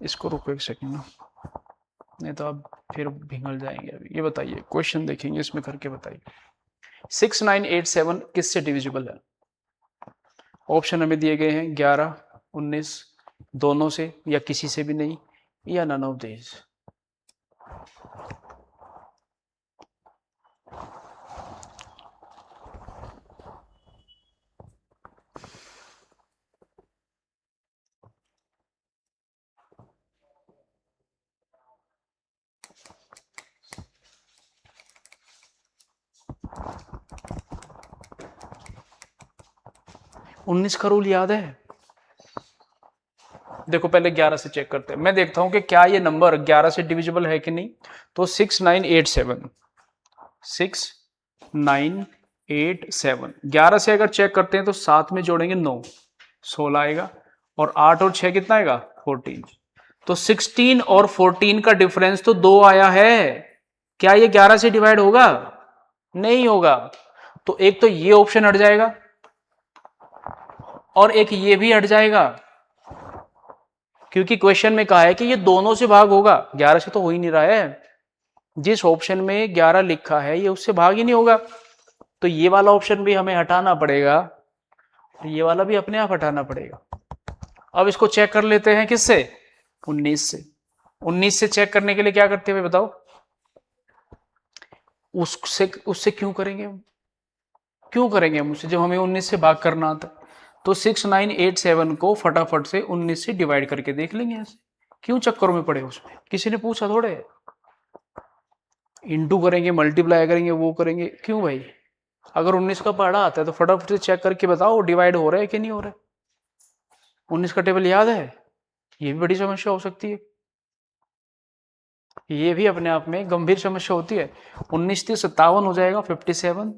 इसको रुको एक सेकंड, नहीं तो आप फिर भिगल जाएंगे। अभी ये बताइए, क्वेश्चन देखेंगे, इसमें करके बताइए 6987 किससे डिविजिबल है? ऑप्शन हमें दिए गए हैं 11 19, दोनों से या किसी से भी नहीं, या नन ऑफ दिस। उन्नीस का रूल याद है? देखो पहले 11 से चेक करते हैं, मैं देखता हूं कि क्या ये नंबर 11 से डिविजिबल है कि नहीं। तो 6987, 6987, 11 से अगर चेक करते हैं तो साथ में जोड़ेंगे 9, 16 आएगा, और 8 और 6 कितना आएगा? 14। तो 16 और 14 का डिफरेंस तो 2 आया है। क्या ये 11 से डिवाइड होगा? नहीं होगा। तो एक तो ये ऑप्शन हट जाएगा और एक ये भी हट जाएगा, क्योंकि क्वेश्चन में कहा है कि ये दोनों से भाग होगा, 11 से तो हो ही नहीं रहा है। जिस ऑप्शन में 11 लिखा है ये उससे भाग ही नहीं होगा, तो ये वाला ऑप्शन भी हमें हटाना पड़ेगा, ये वाला भी अपने आप हटाना पड़ेगा। अब इसको चेक कर लेते हैं किससे? 19 से। 19 से चेक करने के लिए क्या करते हुए बताओ? उससे उससे क्यों करेंगे हम? क्यों करेंगे हम उससे, जब हमें 19 से भाग करना आता है? तो 6987 को फटाफट से 19 से डिवाइड करके देख लेंगे ऐसे। क्यों चक्करों में पड़े उसमें, किसी ने पूछा थोड़े। इंटू करेंगे, मल्टीप्लाई करेंगे, वो करेंगे, क्यों भाई? अगर 19 का पढ़ा आता है तो फटाफट से चेक करके बताओ डिवाइड हो रहा है कि नहीं हो रहा है। 19 का टेबल याद है? ये भी बड़ी समस्या हो सकती है, ये भी अपने आप में गंभीर समस्या होती है। 19 से 57 हो जाएगा 57,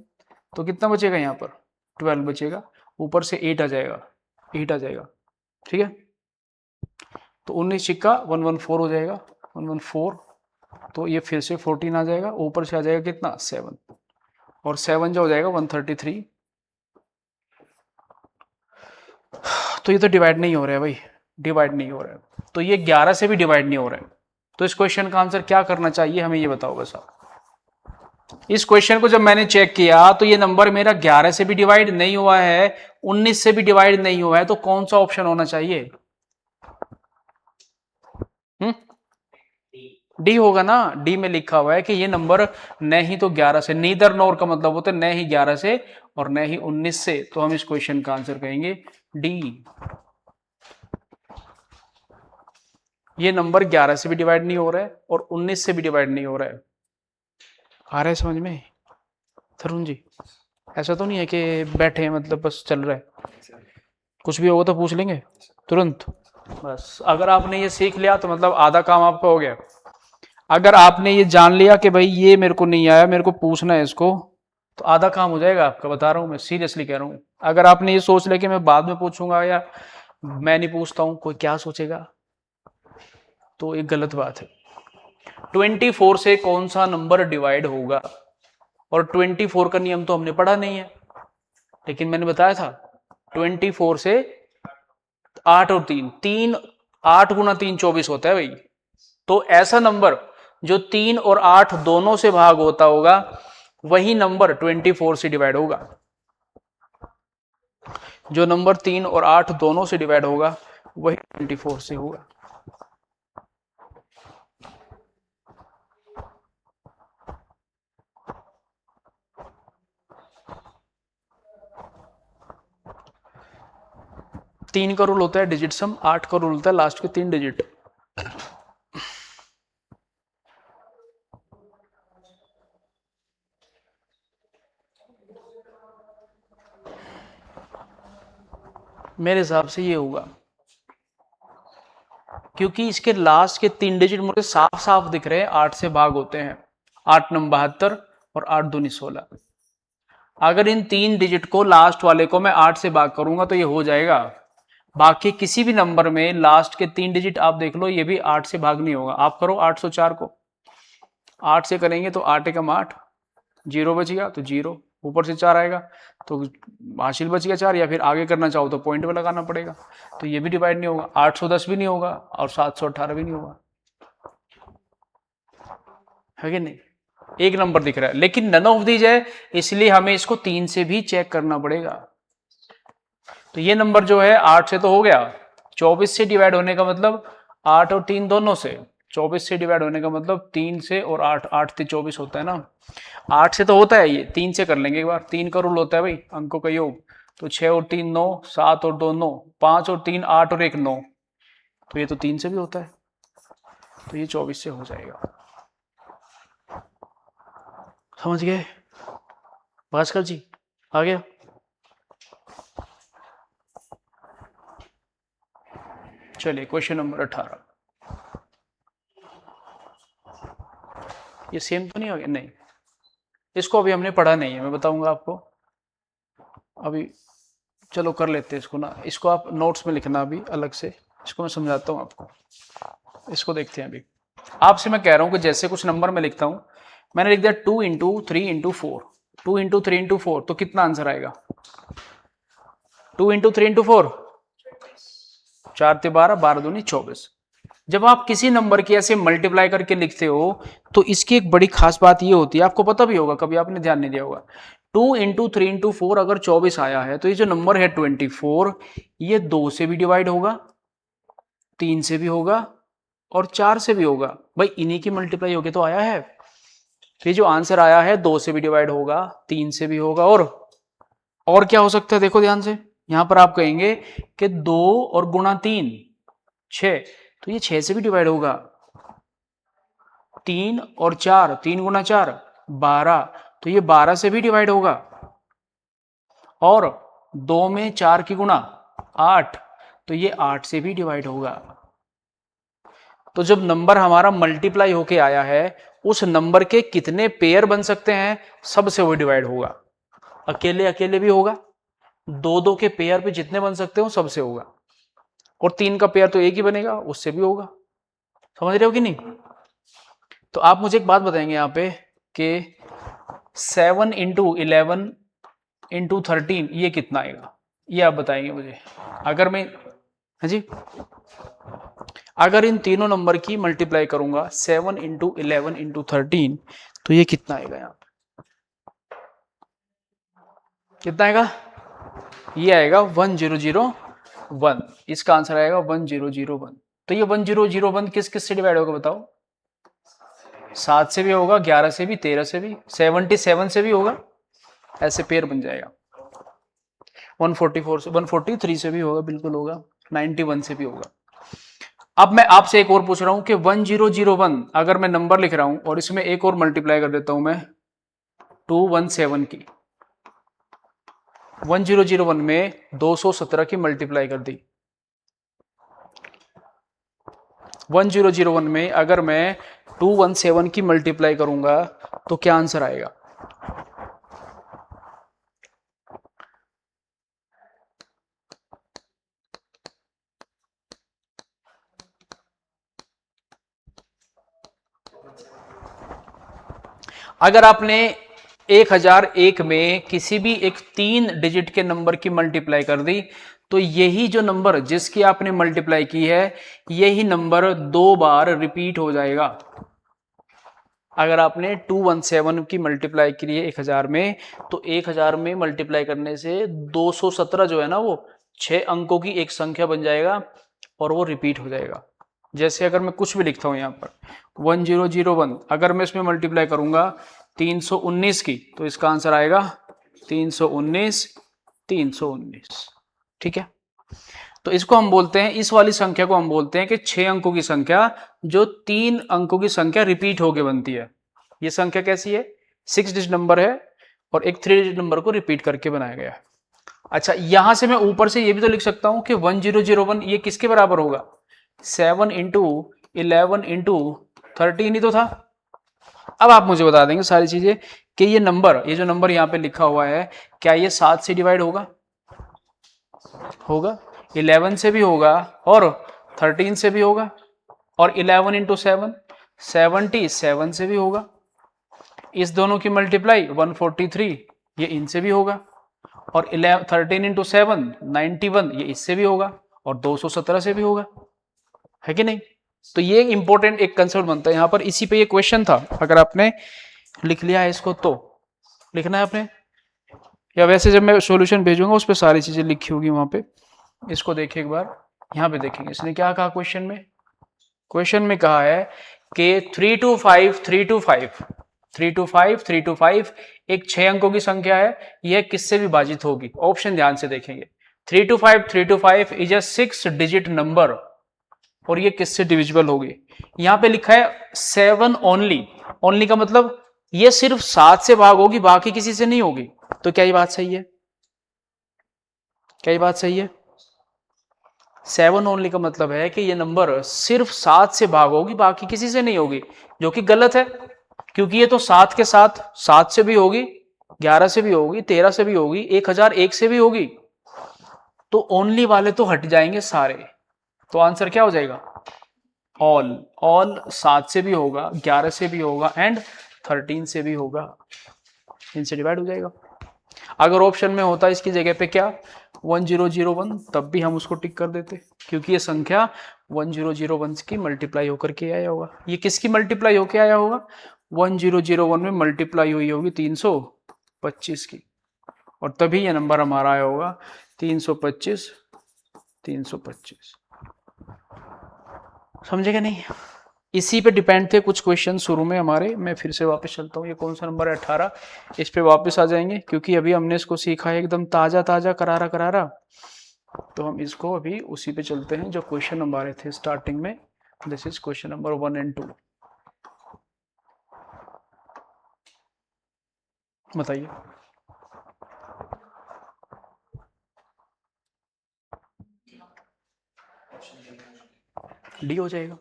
तो कितना बचेगा यहाँ पर? 12 बचेगा, ऊपर से 8 आ जाएगा, 8 आ जाएगा, ठीक है। तो 19 सिक्का 114 हो जाएगा, 114, तो ये फिर से 14 आ जाएगा, ऊपर से आ जाएगा कितना? 7, और 7 जो हो जाएगा 133। तो ये तो डिवाइड नहीं हो रहा है भाई, डिवाइड नहीं हो रहा है, तो ये 11 से भी डिवाइड नहीं हो रहा है। तो इस क्वेश्चन का आंसर क्या करना चाहिए हमें, ये बताओ बस आप। इस क्वेश्चन को जब मैंने चेक किया तो ये नंबर मेरा 11 से भी डिवाइड नहीं हुआ है, 19 से भी डिवाइड नहीं हुआ है, तो कौन सा ऑप्शन होना चाहिए? डी होगा ना। डी में लिखा हुआ है कि ये नंबर न ही तो 11 से, नीदर नोर का मतलब होता है न ही 11 से और न ही 19 से, तो हम इस क्वेश्चन का आंसर कहेंगे डी। ये नंबर 11 से भी डिवाइड नहीं हो रहा है और 19 से भी डिवाइड नहीं हो रहा है। आ रहा है समझ में तरुण जी? ऐसा तो नहीं है कि बैठे हैं मतलब बस चल रहा है, कुछ भी होगा तो पूछ लेंगे तुरंत। बस अगर आपने ये सीख लिया तो मतलब आधा काम आपका हो गया। अगर आपने ये जान लिया कि भाई ये मेरे को नहीं आया, मेरे को पूछना है इसको, तो आधा काम हो जाएगा आपका, बता रहा हूं मैं, सीरियसली कह रहा हूं। अगर आपने ये सोच लिया कि मैं बाद में पूछूंगा या मैं नहीं पूछता हूं, कोई क्या सोचेगा, तो एक गलत बात है। 24 से कौन सा नंबर डिवाइड होगा, और 24 का नियम तो हमने पढ़ा नहीं है, लेकिन मैंने बताया था 24 से 8 और 3, 3 8 गुना 3 24 होता है भाई। तो ऐसा नंबर जो 3 और 8 दोनों से भाग होता होगा, वही नंबर 24 से डिवाइड होगा। जो नंबर 3 और 8 दोनों से डिवाइड होगा वही 24 से होगा। तीन का रूल होता है डिजिट सम, 8 का रूल होता है लास्ट के 3 डिजिट। मेरे हिसाब से ये होगा, क्योंकि इसके लास्ट के 3 डिजिट मुझे साफ साफ दिख रहे हैं 8 से भाग होते हैं। 8 9 72 और 8 2 16। अगर इन 3 डिजिट को लास्ट वाले को मैं 8 से भाग करूंगा तो ये हो जाएगा। बाकी किसी भी नंबर में लास्ट के 3 डिजिट आप देख लो, ये भी 8 से भाग नहीं होगा। आप करो 804 को 8 से करेंगे तो 8 एकम 8, 0 बच गया तो 0, ऊपर से 4 आएगा तो हासिल बच गया 4, या फिर आगे करना चाहो तो पॉइंट पे लगाना पड़ेगा, तो ये भी डिवाइड नहीं होगा। 810 भी नहीं होगा और 718 भी नहीं होगा, है कि नहीं? एक नंबर दिख रहा है लेकिन नन ऑफ दीज है, इसलिए हमें इसको 3 से भी चेक करना पड़ेगा। तो ये नंबर जो है 8 से तो हो गया, 24 से डिवाइड होने का मतलब 8 और 3 दोनों से, 24 से डिवाइड होने का मतलब 3 से और 8, 8 से 24 होता है ना। 8 से तो होता है, ये 3 से कर लेंगे एक बार। 3 का रूल होता है भाई अंकों का योग, तो 6 और 3 9, 7 और 2 9, 5 और 3 8 और 1 9, तो ये तो 3 से भी होता है, तो ये 24 से हो जाएगा। समझ गए भास्कर जी? आ गया? चलिए क्वेश्चन नंबर 18। ये सेम तो नहीं हो गया? नहीं, इसको अभी हमने पढ़ा नहीं है, मैं बताऊंगा आपको अभी। चलो कर लेते हैं इसको ना, इसको आप नोट्स में लिखना अभी अलग से, इसको मैं समझाता हूँ आपको। इसको देखते हैं अभी। आपसे मैं कह रहा हूँ कि जैसे कुछ नंबर मैं लिखता हूँ, मैंने लिख दिया 2 इंटू 3 इंटू 4, 2 इंटू 3 इंटू 4, तो कितना आंसर आएगा? 2 इंटू 3 इंटू 4, 4 ते 12, 12 दूनी 24। जब आप किसी नंबर की ऐसे मल्टीप्लाई करके लिखते हो तो इसकी एक बड़ी खास बात ये होती है, आपको पता भी होगा, कभी आपने ध्यान नहीं दिया होगा। 2 इंटू 3 इंटू 4 अगर 24 आया है तो ये जो नंबर है 24, ये 2 से भी डिवाइड होगा, 3 से भी होगा और 4 से भी होगा। भाई इन्हीं की मल्टीप्लाई होके तो आया है, ये जो आंसर आया है 2 से भी डिवाइड होगा, 3 से भी होगा, और क्या हो सकता है देखो ध्यान से। यहां पर आप कहेंगे कि 2 और गुणा 3 6, तो ये 6 से भी डिवाइड होगा। 3 और 4, 3 गुणा 4 12, तो ये 12 से भी डिवाइड होगा। और 2 में 4 की गुणा 8, तो ये 8 से भी डिवाइड होगा। तो जब नंबर हमारा मल्टीप्लाई होके आया है, उस नंबर के कितने पेयर बन सकते हैं, सबसे वो डिवाइड होगा। अकेले अकेले भी होगा, 2-2 के पेयर पे जितने बन सकते हो सबसे होगा, और 3 का पेयर तो एक ही बनेगा, उससे भी होगा। समझ रहे हो कि नहीं? तो आप मुझे एक बात बताएंगे यहाँ पे कि 7 इंटू 11 इंटू 13 ये कितना आएगा, ये आप बताएंगे मुझे। अगर मैं, हाँ जी, अगर इन तीनों नंबर की मल्टीप्लाई करूंगा 7 इंटू 11 इंटू 13, तो ये कितना आएगा यहाँ पे, कितना आएगा? ये आएगा 1001। इसका आंसर आएगा 1001। तो ये 1001 किस किस से डिवाइड होगा बताओ? 7 से भी होगा, 11 से भी, 13 से भी, 77 से भी होगा, ऐसे पेयर बन जाएगा। 144 से, 143 से भी होगा, बिल्कुल होगा, 91 से भी होगा। अब मैं आपसे एक और पूछ रहा हूं कि 1001 अगर मैं नंबर लिख रहा हूं और इसमें एक और मल्टीप्लाई कर देता हूं मैं 217 की, 1001 में 217 की मल्टीप्लाई कर दी। 1001 में अगर मैं 217 की मल्टीप्लाई करूंगा तो क्या आंसर आएगा? अगर आपने 1001 में किसी भी एक 3 डिजिट के नंबर की मल्टीप्लाई कर दी, तो यही जो नंबर जिसकी आपने मल्टीप्लाई की है, यही नंबर 2 बार रिपीट हो जाएगा। अगर आपने 217 की मल्टीप्लाई की है 1000 में, तो 1000 में मल्टीप्लाई करने से 217 जो है ना, वो 6 अंकों की एक संख्या बन जाएगा और वो रिपीट हो जाएगा। जैसे अगर मैं कुछ भी लिखता हूं यहां पर 1001, अगर मैं इसमें मल्टीप्लाई करूंगा 319 की, तो इसका आंसर आएगा 319 319। ठीक है, तो इसको हम बोलते हैं, इस वाली संख्या को हम बोलते हैं कि 6 अंकों की संख्या जो 3 अंकों की संख्या रिपीट होके बनती है। ये संख्या कैसी है? 6 डिजिट नंबर है और एक 3 डिजिट नंबर को रिपीट करके बनाया गया है। अच्छा, यहां से मैं ऊपर से ये भी तो लिख सकता हूं कि 1001 ये किसके बराबर होगा? 7 इंटू 11 इंटू 13 ही तो था। अब आप मुझे बता देंगे सारी चीजें कि ये नंबर, ये जो नंबर यहाँ पे लिखा हुआ है, क्या ये 7 से डिवाइड होगा? होगा, 11 से भी होगा और 13 से भी होगा, और 11 इंटू 7 77 से भी होगा। इस दोनों की मल्टीप्लाई 143, ये इनसे भी होगा, और 13 इंटू 7 91, ये इससे भी होगा, और 217 से भी होगा, है कि नहीं? तो ये इंपॉर्टेंट एक कंसेप्ट बनता है यहां पर। इसी पे ये क्वेश्चन था, अगर आपने लिख लिया है इसको तो लिखना है आपने, या वैसे जब मैं सॉल्यूशन भेजूंगा उस पर सारी चीजें लिखी होगी वहां पे। इसको देखिए एक बार, यहां पे देखेंगे इसने क्या कहा क्वेश्चन में। क्वेश्चन में कहा है कि 325 325 325 325 एक 6 अंकों की संख्या है, यह किससे विभाजित होगी? ऑप्शन ध्यान से देखेंगे। 325 इज अ 6 डिजिट नंबर, और ये किससे डिविजिबल होगी? यहां पे लिखा है 7 ओनली। ओनली का मतलब ये सिर्फ 7 से भाग होगी, बाकी किसी से नहीं होगी। तो क्या ये बात सही है? क्या ये बात सही है? 7 ओनली का मतलब है कि ये नंबर सिर्फ 7 से भाग होगी, बाकी किसी से नहीं होगी, जो कि गलत है, क्योंकि ये तो 7 के साथ 7 से भी होगी, 11 से भी होगी, 13 से भी होगी, 1001 से भी होगी। तो ओनली वाले तो हट जाएंगे सारे। तो आंसर क्या हो जाएगा? ऑल 7 से भी होगा, 11 से भी होगा एंड 13 से भी होगा, इनसे डिवाइड हो जाएगा। अगर ऑप्शन में होता इसकी जगह पे क्या 1001, तब भी हम उसको टिक कर देते, क्योंकि ये संख्या 1001 की मल्टीप्लाई होकर के आया होगा। ये किसकी मल्टीप्लाई होकर आया होगा? 1001 में मल्टीप्लाई हुई होगी 325 की, और तभी ये नंबर हमारा आया होगा 325 325। समझे क्या नहीं? इसी पे डिपेंड थे कुछ क्वेश्चन शुरू में हमारे। मैं फिर से वापस चलता हूँ, ये कौन सा नंबर है 18, इस पे वापस आ जाएंगे क्योंकि अभी हमने इसको सीखा है एकदम ताज़ा ताज़ा करारा करारा। तो हम इसको अभी उसी पे चलते हैं जो क्वेश्चन हमारे थे स्टार्टिंग में। This is question number 1 and 2। बताइए। डी हो जाएगा।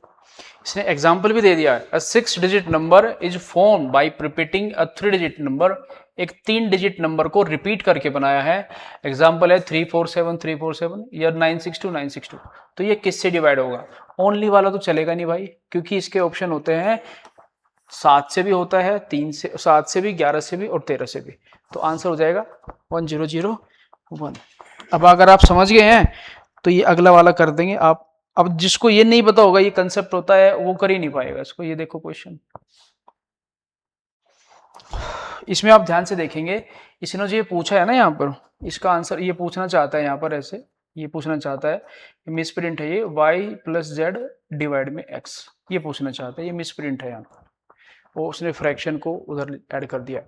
इसने एग्जाम्पल भी दे दिया है, अ 6 digit number is form by repeating a 3 digit number. एक 3 डिजिट नंबर को रिपीट करके बनाया है। एग्जाम्पल है 347 या 962 तो ये किससे डिवाइड होगा? ओनली वाला तो चलेगा नहीं भाई, क्योंकि इसके ऑप्शन होते हैं 7 से भी होता है, 3 से, 7 से भी, 11 से भी और 13 से भी। तो आंसर हो जाएगा 1001। अब अगर आप समझ गए हैं तो ये अगला वाला कर देंगे आप। अब जिसको ये नहीं पता होगा ये कंसेप्ट होता है वो कर ही नहीं पाएगा इसको। ये देखो क्वेश्चन, इसमें आप ध्यान से देखेंगे, इसने जो ये पूछा है ना यहाँ पर, इसका आंसर ये पूछना चाहता है यहाँ पर ऐसे, ये पूछना चाहता है, मिसप्रिंट है ये y प्लस जेड डिवाइड में x, ये पूछना चाहता है, ये मिसप्रिंट है यहाँ पर, वो उसने फ्रैक्शन को उधर ऐड कर दिया।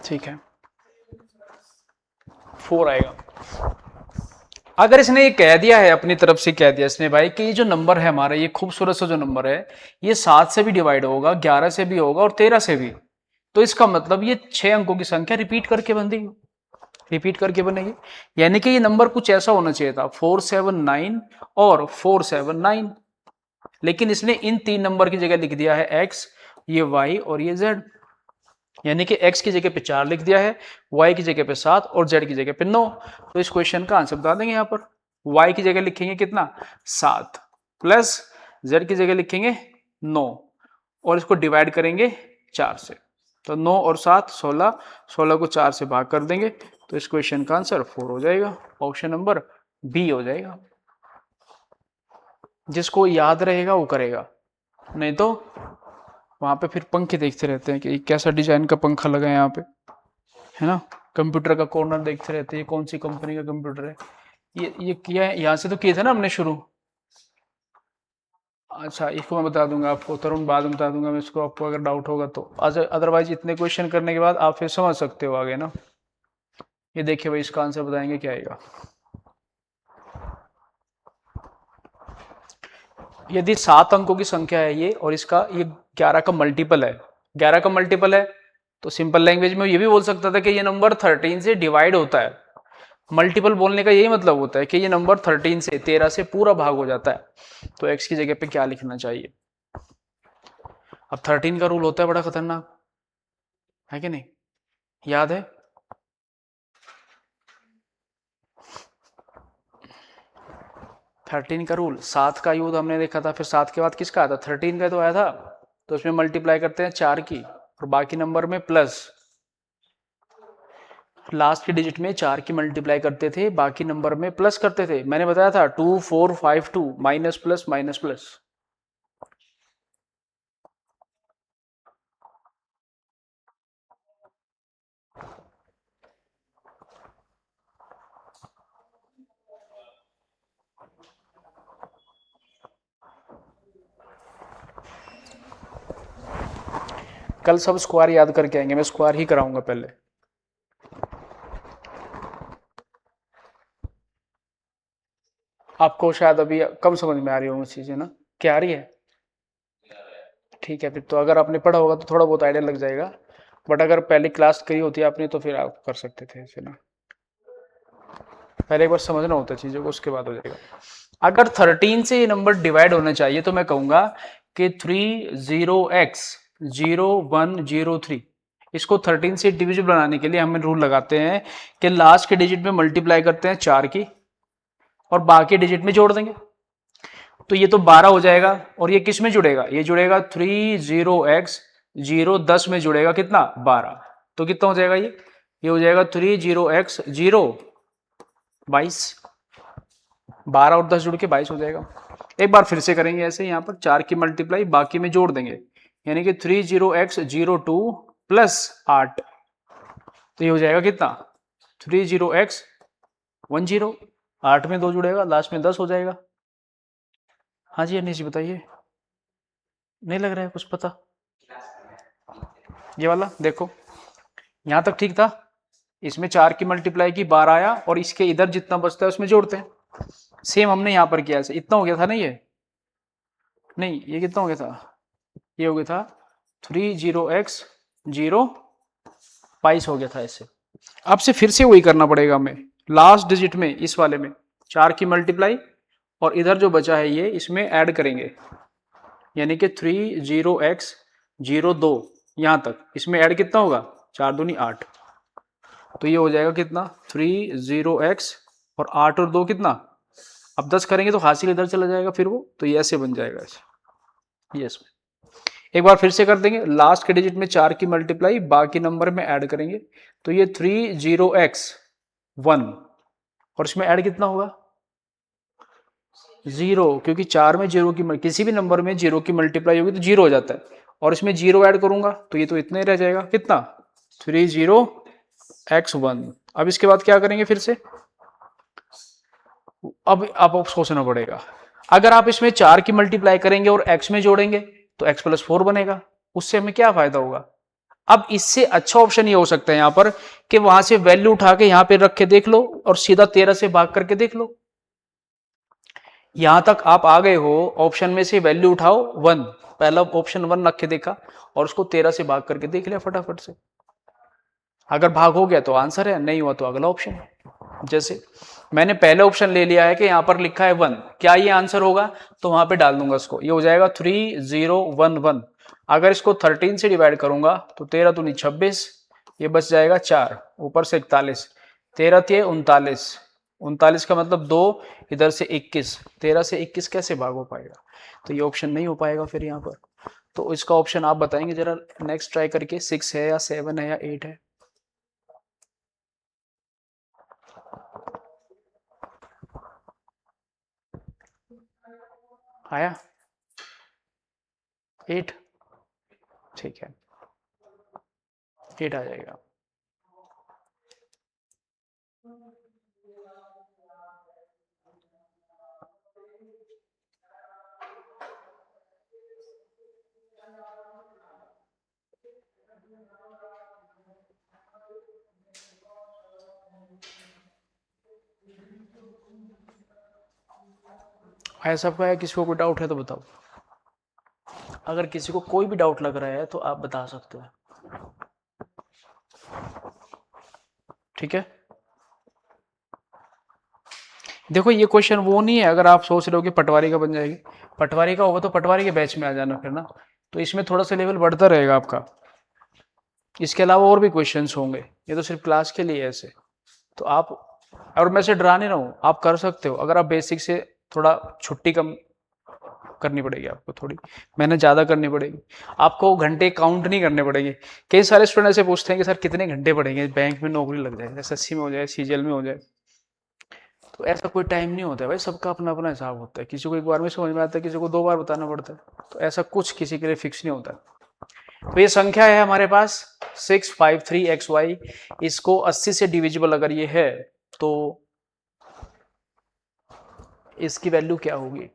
ठीक है, 4 आएगा। अगर इसने ये कह दिया है, अपनी तरफ से कह दिया इसने भाई कि ये जो नंबर है हमारा, ये खूबसूरत सा जो नंबर है, ये 7 से भी डिवाइड होगा, 11 से भी होगा और 13 से भी, तो इसका मतलब ये 6 अंकों की संख्या रिपीट करके बनेगी, रिपीट करके बनेगी। यानी कि ये नंबर कुछ ऐसा होना चाहिए था 479 और 479, लेकिन इसने इन 3 नंबर की जगह लिख दिया है x, ये y और ये z। यानी कि x की जगह पे 4 लिख दिया है, y की जगह पे 7 और z की जगह पे 9। तो इस क्वेश्चन का आंसर बता देंगे। यहाँ पर y की जगह लिखेंगे कितना 7 प्लस z की जगह लिखेंगे 9 और इसको डिवाइड करेंगे 4 से, तो 9 और 7 16, 16 को 4 से भाग कर देंगे, तो इस क्वेश्चन का आंसर 4 हो जाएगा। ऑप्शन नंबर बी हो जाएगा। जिसको याद रहेगा वो करेगा, नहीं तो वहां पे फिर पंखे देखते रहते हैं कि कैसा डिजाइन का पंखा लगा है यहाँ पे, है ना। कंप्यूटर का कॉर्नर देखते रहते हैं कौन सी कंपनी का कंप्यूटर है। ये किया है, यहाँ से तो किए थे ना हमने शुरू। अच्छा, इसको मैं बता दूंगा आपको, तरुण बाद में बता दूंगा मैं इसको, आपको अगर डाउट होगा तो। अदरवाइज इतने क्वेश्चन करने के बाद आप फिर समझ सकते हो आगे ना। ये देखिए भाई, इसका आंसर बताएंगे क्या आएगा। यदि 7 अंकों की संख्या है ये और इसका ये 11 का मल्टीपल है, 11 का मल्टीपल है, तो सिंपल लैंग्वेज में ये भी बोल सकता था कि ये नंबर 13 से डिवाइड होता है। मल्टीपल बोलने का यही मतलब होता है कि ये नंबर 13 से, 13 से पूरा भाग हो जाता है। तो x की जगह पे क्या लिखना चाहिए? अब 13 का रूल होता है बड़ा खतरनाक, है कि नहीं, याद है? थर्टीन का रूल, 7 का यूज हमने देखा था, फिर 7 के बाद किसका आया था? 13 का तो आया था। तो उसमें मल्टीप्लाई करते हैं 4 की और बाकी नंबर में प्लस, लास्ट की डिजिट में 4 की मल्टीप्लाई करते थे, बाकी नंबर में प्लस करते थे। मैंने बताया था 2452 माइनस प्लस माइनस प्लस। कल सब स्क्वायर याद करके आएंगे, मैं स्क्वायर ही कराऊंगा पहले। आपको शायद अभी कम समझ में आ रही होंगी चीजें ना, क्या आ रही है? ठीक है, फिर तो अगर आपने पढ़ा होगा तो थोड़ा बहुत आइडिया लग जाएगा, बट अगर पहले क्लास करी होती है आपने तो फिर आप कर सकते थे ऐसे ना। पहले एक बार समझना होता है चीजों को, उसके बाद हो जाएगा। अगर 13 से ये नंबर डिवाइड होना चाहिए तो मैं कहूंगा कि 30x0103, इसको 13 से डिविजिबल बनाने के लिए हम रूल लगाते हैं कि लास्ट के डिजिट में मल्टीप्लाई करते हैं 4 की और बाकी डिजिट में जोड़ देंगे, तो ये तो 12 हो जाएगा। और ये किस में जुड़ेगा? ये जुड़ेगा 30x010 में जुड़ेगा कितना? 12। तो कितना हो जाएगा ये हो जाएगा 30x0 22, 12 और 10 जुड़ के 22 हो जाएगा। एक बार फिर से करेंगे ऐसे, यहाँ पर 4 की मल्टीप्लाई बाकी में जोड़ देंगे, यानी कि 30x02 प्लस 8, तो ये हो जाएगा कितना 30x10, 8 में 2 जुड़ेगा, लास्ट में 10 हो जाएगा। हाँ जी अनिश जी बताइए, नहीं लग रहा है कुछ पता? ये वाला देखो, यहां तक ठीक था, इसमें 4 की मल्टीप्लाई की 12 आया, और इसके इधर जितना बचता है उसमें जोड़ते हैं। सेम हमने यहां पर किया, ऐसे इतना हो गया था ना, ये नहीं, ये कितना हो गया था, ये हो गया था 30x0 हो गया था ऐसे। अब से फिर से वही करना पड़ेगा हमें, लास्ट डिजिट में इस वाले में 4 की मल्टीप्लाई और इधर जो बचा है ये इसमें ऐड करेंगे, यानी कि 30x02 यहां तक, इसमें ऐड कितना होगा 4 दूनी 8, तो ये हो जाएगा कितना 30x और 8 और 2 कितना, अब 10 करेंगे तो हासिल इधर चला जाएगा फिर वो, तो ये ऐसे बन जाएगा ऐसे। यस, एक बार फिर से कर देंगे, लास्ट के डिजिट में 4 की मल्टीप्लाई बाकी नंबर में ऐड करेंगे, तो ये 30x1 और इसमें ऐड कितना होगा 0, क्योंकि 4 में 0 की किसी भी नंबर में 0 की मल्टीप्लाई होगी तो 0 हो जाता है, और इसमें 0 ऐड करूंगा तो ये तो इतना ही रह जाएगा, कितना 30x1। अब इसके बाद क्या करेंगे फिर से, अब आपको सोचना पड़ेगा, अगर आप इसमें 4 की मल्टीप्लाई करेंगे और x में जोड़ेंगे तो x+4 बनेगा, उससे हमें क्या फायदा होगा। अब इससे अच्छा ऑप्शन ये हो सकता है यहां पर कि वहां से वैल्यू उठा के यहां पे रख के देख लो और सीधा 13 से भाग करके देख लो। यहां तक आप आ गए हो, ऑप्शन में से वैल्यू उठाओ 1, पहला ऑप्शन 1 रख के देखा और उसको 13 से भाग करके देख लिया फटाफट से, अगर भाग हो गया तो आंसर है, नहीं हुआ तो अगला ऑप्शन है। जैसे मैंने पहले ऑप्शन ले लिया है कि यहां पर लिखा है 1, क्या ये आंसर होगा, तो वहां पे डाल दूंगा इसको, ये हो जाएगा 3011। अगर इसको 13 से डिवाइड करूंगा तो 13 दूनी 26, ये बच जाएगा 4, ऊपर से 41, 13 थे 39, 39 का मतलब 2, इधर से 21, 13 से 21 कैसे भाग हो पाएगा, तो ये ऑप्शन नहीं हो पाएगा फिर यहाँ पर। तो इसका ऑप्शन आप बताएंगे जरा नेक्स्ट ट्राई करके, 6 है या 7 है या 8 है। आया 8, ठीक है 8 आ जाएगा। आया सबका है, किसी को कोई डाउट है तो बताओ, अगर किसी को कोई भी डाउट लग रहा है तो आप बता सकते हो, ठीक है। देखो ये क्वेश्चन वो नहीं है, अगर आप सोच रहे हो कि पटवारी का बन जाएगी, पटवारी का होगा तो पटवारी के बैच में आ जाना फिर ना, तो इसमें थोड़ा सा लेवल बढ़ता रहेगा आपका। इसके अलावा और भी क्वेश्चंस होंगे, ये तो सिर्फ क्लास के लिए ऐसे, तो आप, और मैं से डरा नहीं रहा हूँ, आप कर सकते हो, अगर आप बेसिक से थोड़ा छुट्टी कम करनी पड़ेगी आपको, थोड़ी मेहनत ज़्यादा करनी पड़ेगी, आपको घंटे काउंट नहीं करने पड़ेंगे। कई सारे स्टूडेंट ऐसे पूछते हैं कि सर कितने घंटे पढ़ेंगे बैंक में नौकरी लग जाए, एसएससी में हो जाए, सीजीएल में हो जाए, तो ऐसा कोई टाइम नहीं होता है भाई, सबका अपना अपना हिसाब होता है, किसी को एक बार में समझ में आता है, किसी को 2 बार बताना पड़ता है, तो ऐसा कुछ किसी के लिए फिक्स नहीं होता। तो ये संख्या है हमारे पास 653xy, इसको 80 से डिविजिबल अगर ये है तो इसकी वैल्यू क्या होगी,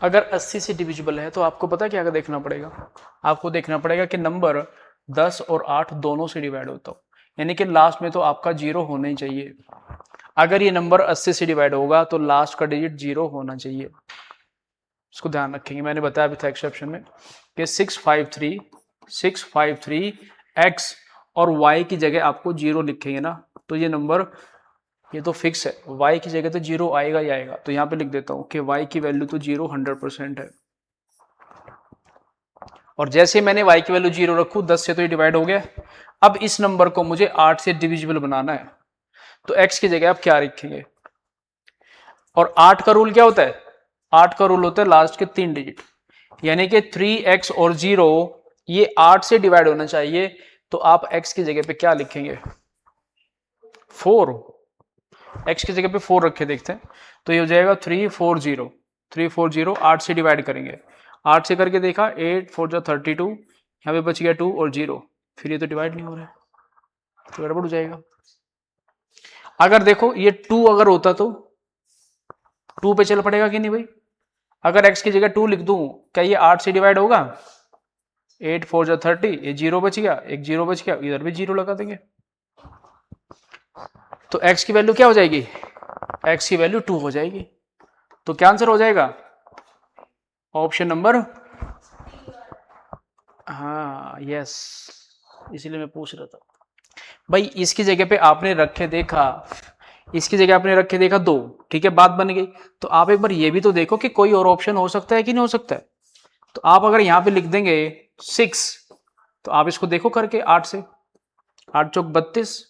अगर 80 से डिविजिबल है तो आपको पता क्या देखना पड़ेगा, आपको देखना पड़ेगा कि नंबर 10 और 8 दोनों से डिवाइड होता हो, यानी कि लास्ट में तो आपका 0 होना ही चाहिए। अगर ये नंबर 80 से डिवाइड होगा तो लास्ट का डिजिट 0 होना चाहिए, इसको ध्यान रखेंगे। मैंने बताया भी था एक्सेप्शन में कि 653 x और y की जगह आपको 0 लिखेंगे ना, तो ये नंबर, ये तो फिक्स है, y की जगह तो 0 आएगा ही आएगा, तो यहाँ पे लिख देता हूँ कि y की वैल्यू तो 0 100% है। और जैसे मैंने y की वैल्यू 0 रखू 10 से तो ये डिवाइड हो गया। अब इस नंबर को मुझे 8 से डिविजिबल बनाना है, तो x की जगह आप क्या रखेंगे? और 8 का रूल क्या होता है? 8 का रूल होता है लास्ट के 3 डिजिट, यानी कि 3x और 0 ये 8 से डिवाइड होना चाहिए। तो आप x की जगह पे क्या लिखेंगे? 4। x की जगह पे 4 रखे, देखते हैं। तो ये हो जाएगा 340। 340 8 से डिवाइड करेंगे, 8 से करके देखा, 8 4 जा 32, यहाँ पे बच गया 2 और 0, फिर ये तो डिवाइड नहीं हो रहा है, तो गड़बड़ हो जाएगा। अगर देखो ये 2 अगर होता तो 2 पे चल पड़ेगा कि नहीं भाई? अगर x की जगह 2 लिख दूं, क्या ये 8 से डिवाइड होगा? 8 4 जा 30, ये 0 बच गया, एक 0 बच गया, इधर भी 0 लगा देंगे, तो x की वैल्यू क्या हो जाएगी? x की वैल्यू 2 हो जाएगी। तो क्या आंसर हो जाएगा? ऑप्शन नंबर, हाँ यस, इसीलिए मैं पूछ रहा था भाई। इसकी जगह पे आपने रखे देखा, इसकी जगह आपने रखे देखा 2, ठीक है, बात बन गई। तो आप एक बार ये भी तो देखो कि कोई और ऑप्शन हो सकता है कि नहीं हो सकता है। तो आप अगर यहां पे लिख देंगे 6, तो आप इसको देखो करके 8 से, 8 चौक 32,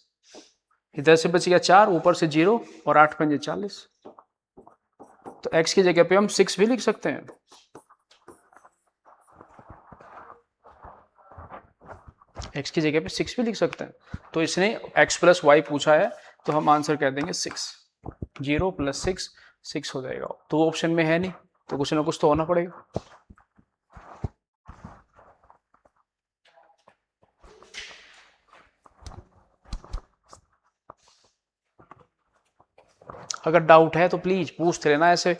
इधर से बच गया 4, ऊपर से 0 और 8 पंजे 40। तो x की जगह पे हम 6 भी लिख सकते हैं। x की जगह पे 6 भी लिख सकते हैं। तो इसने x प्लस वाई पूछा है, तो हम आंसर कह देंगे 6। 0 प्लस 6 6 हो जाएगा। तो ऑप्शन में है नहीं, तो कुछ ना कुछ तो होना पड़ेगा। अगर डाउट है तो प्लीज पूछते रहना ऐसे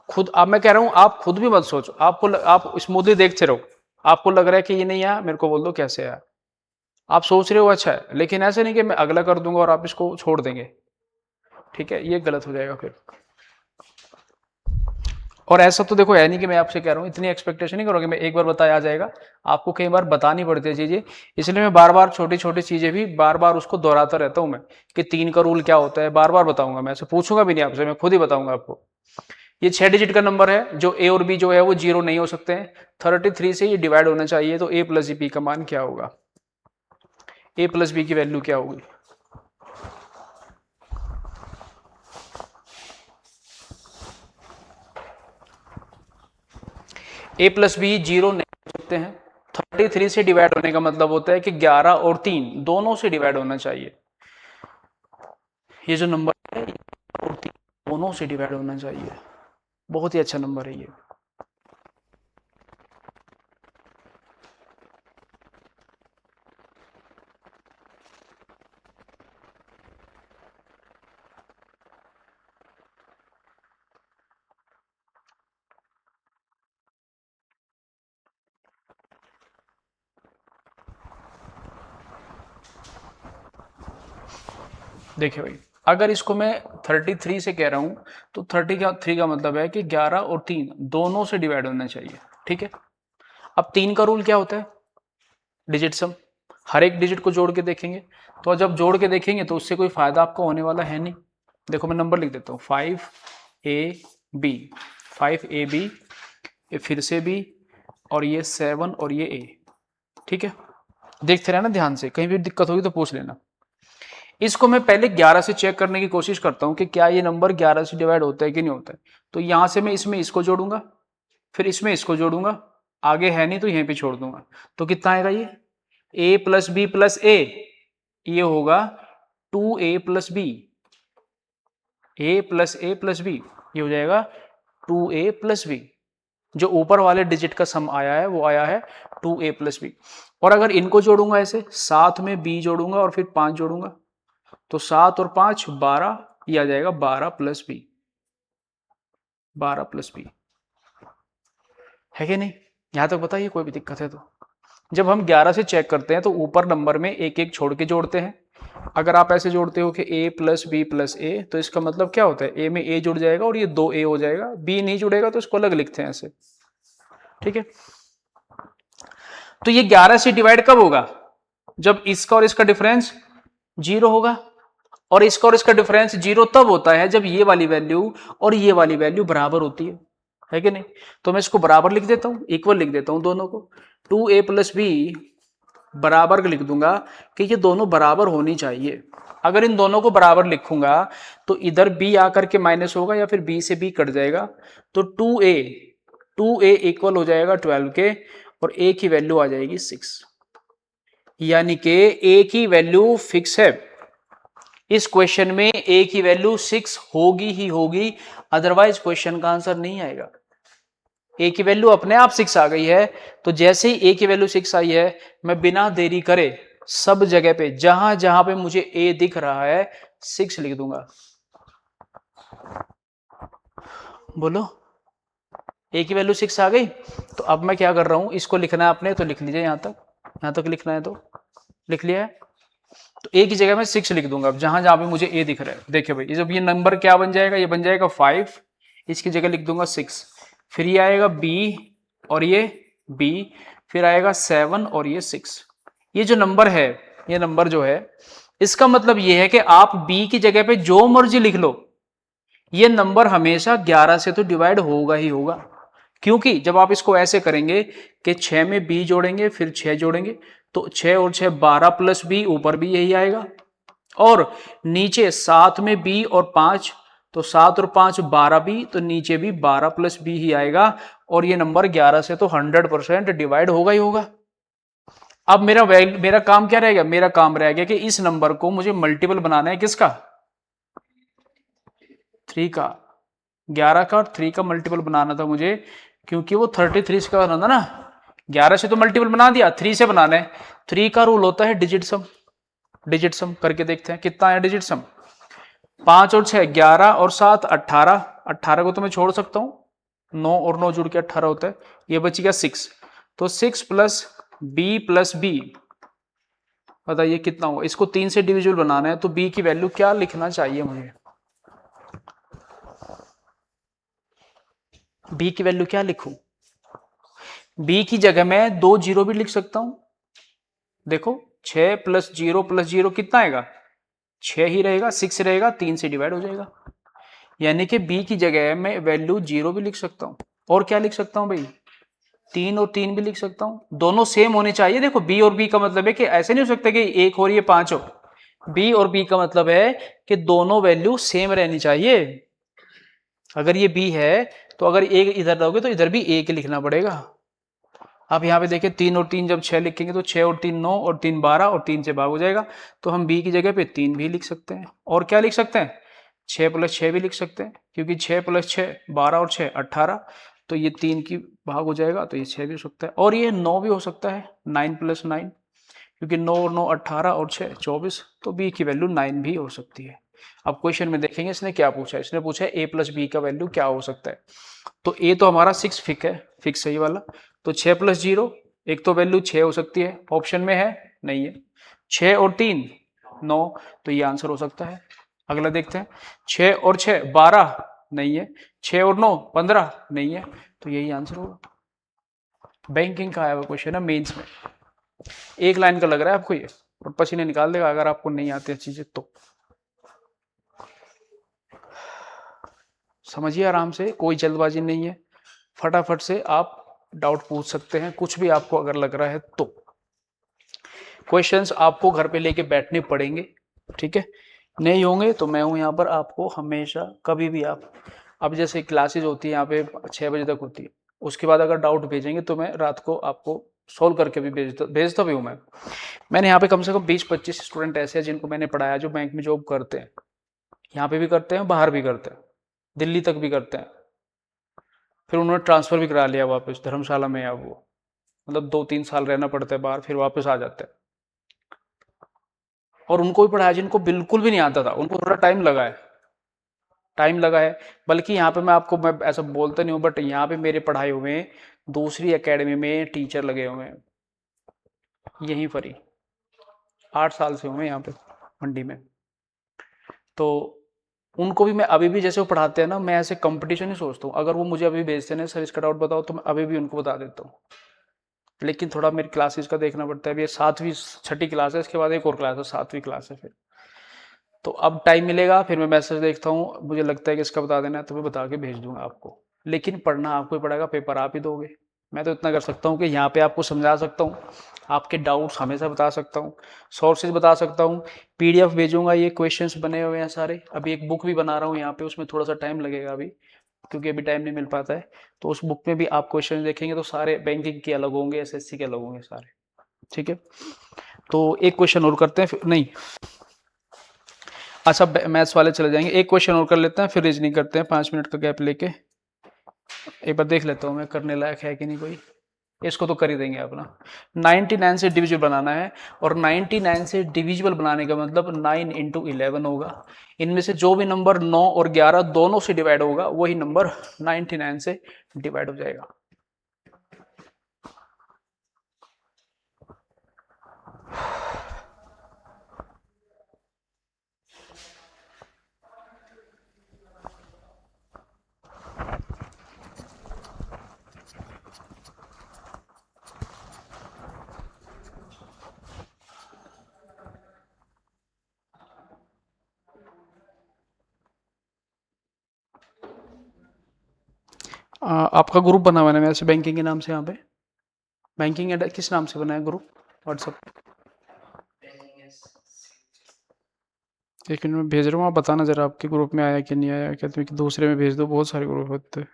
खुद। अब मैं कह रहा हूं आप खुद भी मत सोचो, आप स्मूथली देखते रहो। आपको लग रहा है कि ये नहीं आया, मेरे को बोल दो कैसे आया। आप सोच रहे हो अच्छा है, लेकिन ऐसे नहीं कि मैं अगला कर दूंगा और आप इसको छोड़ देंगे, ठीक है, ये गलत हो जाएगा फिर। और ऐसा तो देखो है नहीं कि मैं आपसे कह रहा हूँ, इतनी एक्सपेक्टेशन नहीं करोगे मैं एक बार बताया आ जाएगा। आपको कई बार बतानी पड़ती है चीजें, इसलिए मैं बार बार छोटी छोटी चीजें भी बार बार उसको दोहराता रहता हूँ मैं, कि 3 का रूल क्या होता है, बार बार बताऊंगा मैं, ऐसे पूछूंगा भी नहीं आपसे, मैं खुद ही बताऊंगा आपको। ये 6 डिजिट का नंबर है, जो ए और बी जो है वो 0 नहीं हो सकते हैं। 33 से ये डिवाइड होना चाहिए, तो a प्लस बी का मान क्या होगा? a प्लस बी की वैल्यू क्या होगी? a प्लस बी 0 नहीं हो सकते हैं। 33 से डिवाइड होने का मतलब होता है कि 11 और 3 दोनों से डिवाइड होना चाहिए। ये जो नंबर है और 3 दोनों से डिवाइड होना चाहिए। बहुत ही अच्छा नंबर है ये। देखिए भाई, अगर इसको मैं 33 से कह रहा हूं, तो 33 का मतलब है कि 11 और 3 दोनों से डिवाइड होना चाहिए, ठीक है। अब 3 का रूल क्या होता है? डिजिट सम। हर एक डिजिट को जोड़ के देखेंगे, तो जब जोड़ के देखेंगे तो उससे कोई फायदा आपको होने वाला है नहीं। देखो मैं नंबर लिख देता हूँ, 5ab, 5ab, ये फिर से b, और ये 7 और ये a, ठीक है। देखते रहना ध्यान से, कहीं भी दिक्कत होगी तो पूछ लेना। इसको मैं पहले 11 से चेक करने की कोशिश करता हूं कि क्या ये नंबर 11 से डिवाइड होता है कि नहीं होता है। तो यहां से मैं इसमें इसको जोड़ूंगा, फिर इसमें इसको जोड़ूंगा, आगे है नहीं तो यहीं पे छोड़ दूंगा। तो कितना आएगा ये? a plus b plus a, ये होगा 2a plus b, a plus a plus b, ये हो जाएगा 2a प्लस बी। जो ऊपर वाले डिजिट का सम आया है वो आया है 2a प्लस बी। और अगर इनको जोड़ूंगा ऐसे, साथ में b जोड़ूंगा और फिर 5 जोड़ूंगा, तो 7 और 5 12, ये आ जाएगा 12 प्लस बी, 12 प्लस बी, है कि नहीं? यहां तक बताइए कोई भी दिक्कत है तो। जब हम 11 से चेक करते हैं तो ऊपर नंबर में एक एक छोड़ के जोड़ते हैं। अगर आप ऐसे जोड़ते हो कि a प्लस बी प्लस ए, तो इसका मतलब क्या होता है? a में a जुड़ जाएगा और ये 2a हो जाएगा, b नहीं जुड़ेगा तो इसको अलग लिखते हैं ऐसे, ठीक है। तो ये 11 से डिवाइड कब होगा? जब इसका और इसका डिफरेंस 0 होगा। और इसका और इसका डिफरेंस 0 तब होता है जब ये वाली वैल्यू और ये वाली वैल्यू बराबर होती है। है कि नहीं? तो मैं इसको बराबर लिख देता हूँ, इक्वल लिख देता हूँ दोनों को। 2a प्लस बी बराबर लिख दूंगा कि ये दोनों बराबर होनी चाहिए। अगर इन दोनों को बराबर लिखूंगा तो इधर b आकर के माइनस होगा या फिर b से b कट जाएगा, तो 2a इक्वल हो जाएगा 12 के, और a की वैल्यू आ जाएगी 6, यानी कि a की वैल्यू फिक्स है। इस क्वेश्चन में a की वैल्यू 6 होगी ही होगी, अदरवाइज क्वेश्चन का आंसर नहीं आएगा। a की वैल्यू अपने आप 6 आ गई है, तो जैसे ही a की वैल्यू 6 आई है, मैं बिना देरी करे सब जगह पे जहां जहां पे मुझे a दिख रहा है 6 लिख दूंगा। बोलो, a की वैल्यू 6 आ गई। तो अब मैं क्या कर रहा हूं, इसको लिखना है आपने तो लिख लीजिए, यहां तक लिखना है तो लिख लिया है। तो a की जगह मैं 6 लिख दूंगा अब जहां जहां पे मुझे a दिख रहा है। देखिए भाई, जब ये नंबर क्या बन जाएगा, ये बन जाएगा 5, इसकी जगह लिख दूंगा 6, फिर ये आएगा b और ये b, फिर आएगा 7 और ये 6। ये जो नंबर है, ये नंबर जो है, इसका मतलब ये है कि आप b की जगह पे जो मर्जी लिख लो, ये नंबर हमेशा 11 से तो डिवाइड होगा ही होगा। क्योंकि जब आप इसको ऐसे करेंगे कि 6 में b जोड़ेंगे फिर 6 जोड़ेंगे, तो 6 और 6 12 प्लस b, ऊपर भी यही आएगा, और नीचे 7 में b और 5, तो 7 और 5 12 b, तो नीचे भी 12 प्लस b ही आएगा, और ये नंबर 11 से तो 100% डिवाइड होगा ही होगा। अब मेरा काम क्या रहेगा, मेरा काम रहेगा कि इस नंबर को मुझे मल्टीपल बनाना है, किसका, 3 का, 11 का और 3 का मल्टीपल बनाना था मुझे, क्योंकि वो 33 का बनाना ना, 11 से तो मल्टीपल बना दिया, 3 से बनाना है। 3 का रूल होता है डिजिट सम, डिजिट सम करके देखते हैं कितना है डिजिट सम। 5 और 6 11 और 7 18, 18 को तो मैं छोड़ सकता हूं, 9 और 9 जुड़ के 18 होता है, ये बच गया 6, तो 6 प्लस बी बताइए कितना होगा। इसको 3 से डिविजिबल बनाना है, तो बी की वैल्यू क्या लिखना चाहिए मुझे, बी की वैल्यू क्या लिखूं। बी की जगह मैं 2 जीरो भी लिख सकता हूं। देखो 6 प्लस जीरो कितना आएगा, 6 ही रहेगा, 6 रहेगा, 3 से डिवाइड हो जाएगा, यानी कि बी की जगह मैं वैल्यू 0 भी लिख सकता हूं। और क्या लिख सकता हूं भाई, 3 और 3 भी लिख सकता हूं, दोनों सेम होने चाहिए। देखो बी और बी का मतलब है कि ऐसे नहीं हो सकता कि एक और ये 5 हो, बी और बी का मतलब है कि दोनों वैल्यू सेम रहनी चाहिए। अगर ये बी है तो अगर एक इधर रहोगे तो इधर भी एक लिखना पड़ेगा। आप यहाँ पे देखिए 3 और 3 जब 6 लिखेंगे तो 6 और 3 9 और 3 12 और 3 से भाग हो जाएगा, तो हम बी की जगह पे 3 भी लिख सकते हैं। और क्या लिख सकते हैं, 6 प्लस 6 भी लिख सकते हैं, क्योंकि 6 प्लस 6 12 और 6 18, तो ये 3 की भाग हो जाएगा, तो ये 6 भी हो सकता है। और ये 9 भी हो सकता है, 9 प्लस 9, क्योंकि 9 और 9 18 और 6 24, तो बी की वैल्यू 9 भी हो सकती है। अब क्वेश्चन में देखेंगे इसने क्या पूछा है, इसने पूछा है ए प्लस बी का वैल्यू क्या हो सकता है। तो ए तो हमारा 6 फिक्स है ये वाला, तो 6 प्लस 0, एक तो वैल्यू 6 हो सकती है, ऑप्शन में है नहीं है, 6 और 3 9, तो ये आंसर हो सकता है। अगला देखते हैं, 6 और 6 12 नहीं है, 6 और 9 15 नहीं है, तो यही आंसर होगा। बैंकिंग का आया हुआ क्वेश्चन है मेंस में, एक लाइन का लग रहा है आपको ये, और पसीने निकाल देगा अगर आपको नहीं आती चीजें तो। समझिए आराम से, कोई जल्दबाजी नहीं है, फटाफट से आप डाउट पूछ सकते हैं, कुछ भी आपको अगर लग रहा है तो। क्वेश्चंस आपको घर पे लेके बैठने पड़ेंगे, ठीक है, नहीं होंगे तो मैं हूं यहाँ पर आपको हमेशा, कभी भी आप, अब जैसे क्लासेज होती है यहाँ पे 6 बजे तक होती है, उसके बाद अगर डाउट भेजेंगे तो मैं रात को आपको सोल्व करके भी भेजता भी हूँ मैंने यहाँ पे कम से कम 20-25 स्टूडेंट ऐसे हैं जिनको मैंने पढ़ाया, जो बैंक में जॉब करते हैं, यहाँ पे भी करते हैं, बाहर भी करते हैं, दिल्ली तक भी करते हैं, फिर उन्होंने ट्रांसफर भी करा लिया वापस धर्मशाला में, अब वो मतलब 2-3 साल रहना पड़ता है बाहर, फिर वापस आ जाते हैं। और उनको भी पढ़ाया जिनको बिल्कुल भी नहीं आता था, उनको थोड़ा टाइम लगा है। बल्कि यहाँ पे मैं ऐसा बोलता नहीं हूँ, बट यहाँ पे मेरे पढ़ाए हुए दूसरी एकेडमी में टीचर लगे हुए हैं, यहीं पर ही 8 साल से हुए यहाँ पे मंडी में। तो उनको भी मैं अभी भी, जैसे वो पढ़ाते हैं ना, मैं ऐसे कंपटीशन ही सोचता हूँ, अगर वो मुझे अभी भेजते हैं सर इसका डाउट बताओ, तो मैं अभी भी उनको बता देता हूँ। लेकिन थोड़ा मेरी क्लासेस का देखना पड़ता है, अभी 7वीं 6ठी क्लास है, इसके बाद एक और क्लास है, 7वीं क्लास है फिर, तो अब टाइम मिलेगा फिर मैं मैसेज देखता हूँ, मुझे लगता है कि इसका बता देना है तो मैं बता के भेज दूंगा आपको। लेकिन पढ़ना आपको ही पड़ेगा, पेपर आप ही दोगे। मैं तो इतना कर सकता हूँ कि यहाँ पे आपको समझा सकता हूँ, आपके डाउट्स हमेशा बता सकता हूँ, सोर्सेज बता सकता हूँ, पीडीएफ भेजूंगा, ये क्वेश्चंस बने हुए हैं सारे। अभी एक बुक भी बना रहा हूँ यहाँ पे, उसमें थोड़ा सा टाइम लगेगा अभी, क्योंकि अभी टाइम नहीं मिल पाता है। तो उस बुक में भी आप क्वेश्चन देखेंगे तो सारे बैंकिंग के अलग होंगे, एसएससी के अलग होंगे सारे, ठीक है। तो एक क्वेश्चन और करते हैं, फिर नहीं, अच्छा मैथ्स वाले चले जाएंगे, एक क्वेश्चन और कर लेते हैं, फिर रीजनिंग करते हैं 5 मिनट का गैप लेके। एक बार देख लेता हूँ मैं करने लायक है कि नहीं कोई, इसको तो कर ही देंगे अपना। 99 से डिविजिबल बनाना है, और 99 से डिविजिबल बनाने का मतलब 9 इंटू 11 होगा। इनमें से जो भी नंबर 9 और 11 दोनों से डिवाइड होगा वही नंबर 99 से डिवाइड हो जाएगा। आपका ग्रुप बना हुआ है वैसे बैंकिंग के नाम से, यहाँ पे बैंकिंग किस नाम से बना है ग्रुप व्हाट्सअप? एक मिनट में भेज रहा हूँ, आप बताना जरा आपके ग्रुप में आया कि नहीं आया, क्या तुम्हें दूसरे में भेज दो, बहुत सारे ग्रुप होते हैं।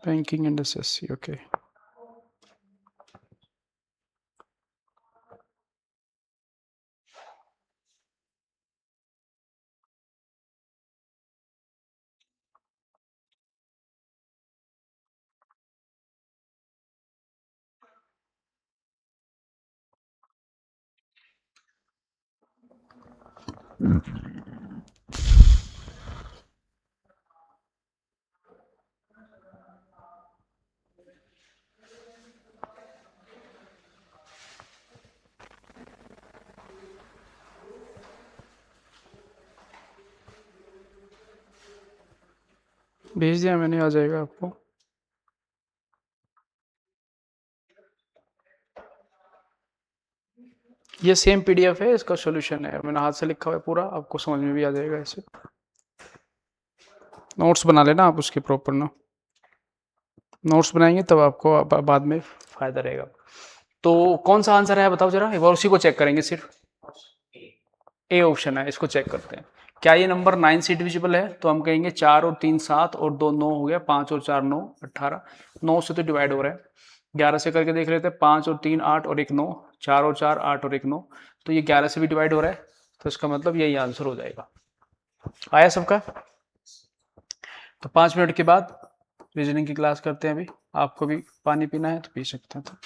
Banking and SSC, okay. भेज दिया मैंने, आ जाएगा आपको। ये सेम पीडीएफ है, इसका सॉल्यूशन है, मैंने हाथ से लिखा हुआ है पूरा, आपको समझ में भी आ जाएगा ऐसे। नोट्स बना लेना आप उसके प्रॉपर ना, नोट्स बनाएंगे तब आपको बाद में फायदा रहेगा। तो कौन सा आंसर है बताओ जरा, एक बार उसी को चेक करेंगे सिर्फ। ए ऑप्शन है, इसको चेक करते हैं। क्या ये नंबर 9 से डिविजिबल है? तो हम कहेंगे 4 और 3 7 और 2 9 हो गया, 5 और 4 9 18, 9 से तो डिवाइड हो रहा है। 11 से करके देख लेते हैं, 5 और 3 8 और 1 9, 4 और 4 8 और 1 9, तो ये 11 से भी डिवाइड हो रहा है, तो इसका मतलब यही आंसर हो जाएगा। आया सबका? तो 5 मिनट के बाद रीजनिंग की क्लास करते हैं। अभी आपको भी पानी पीना है तो पी सकते हैं। तो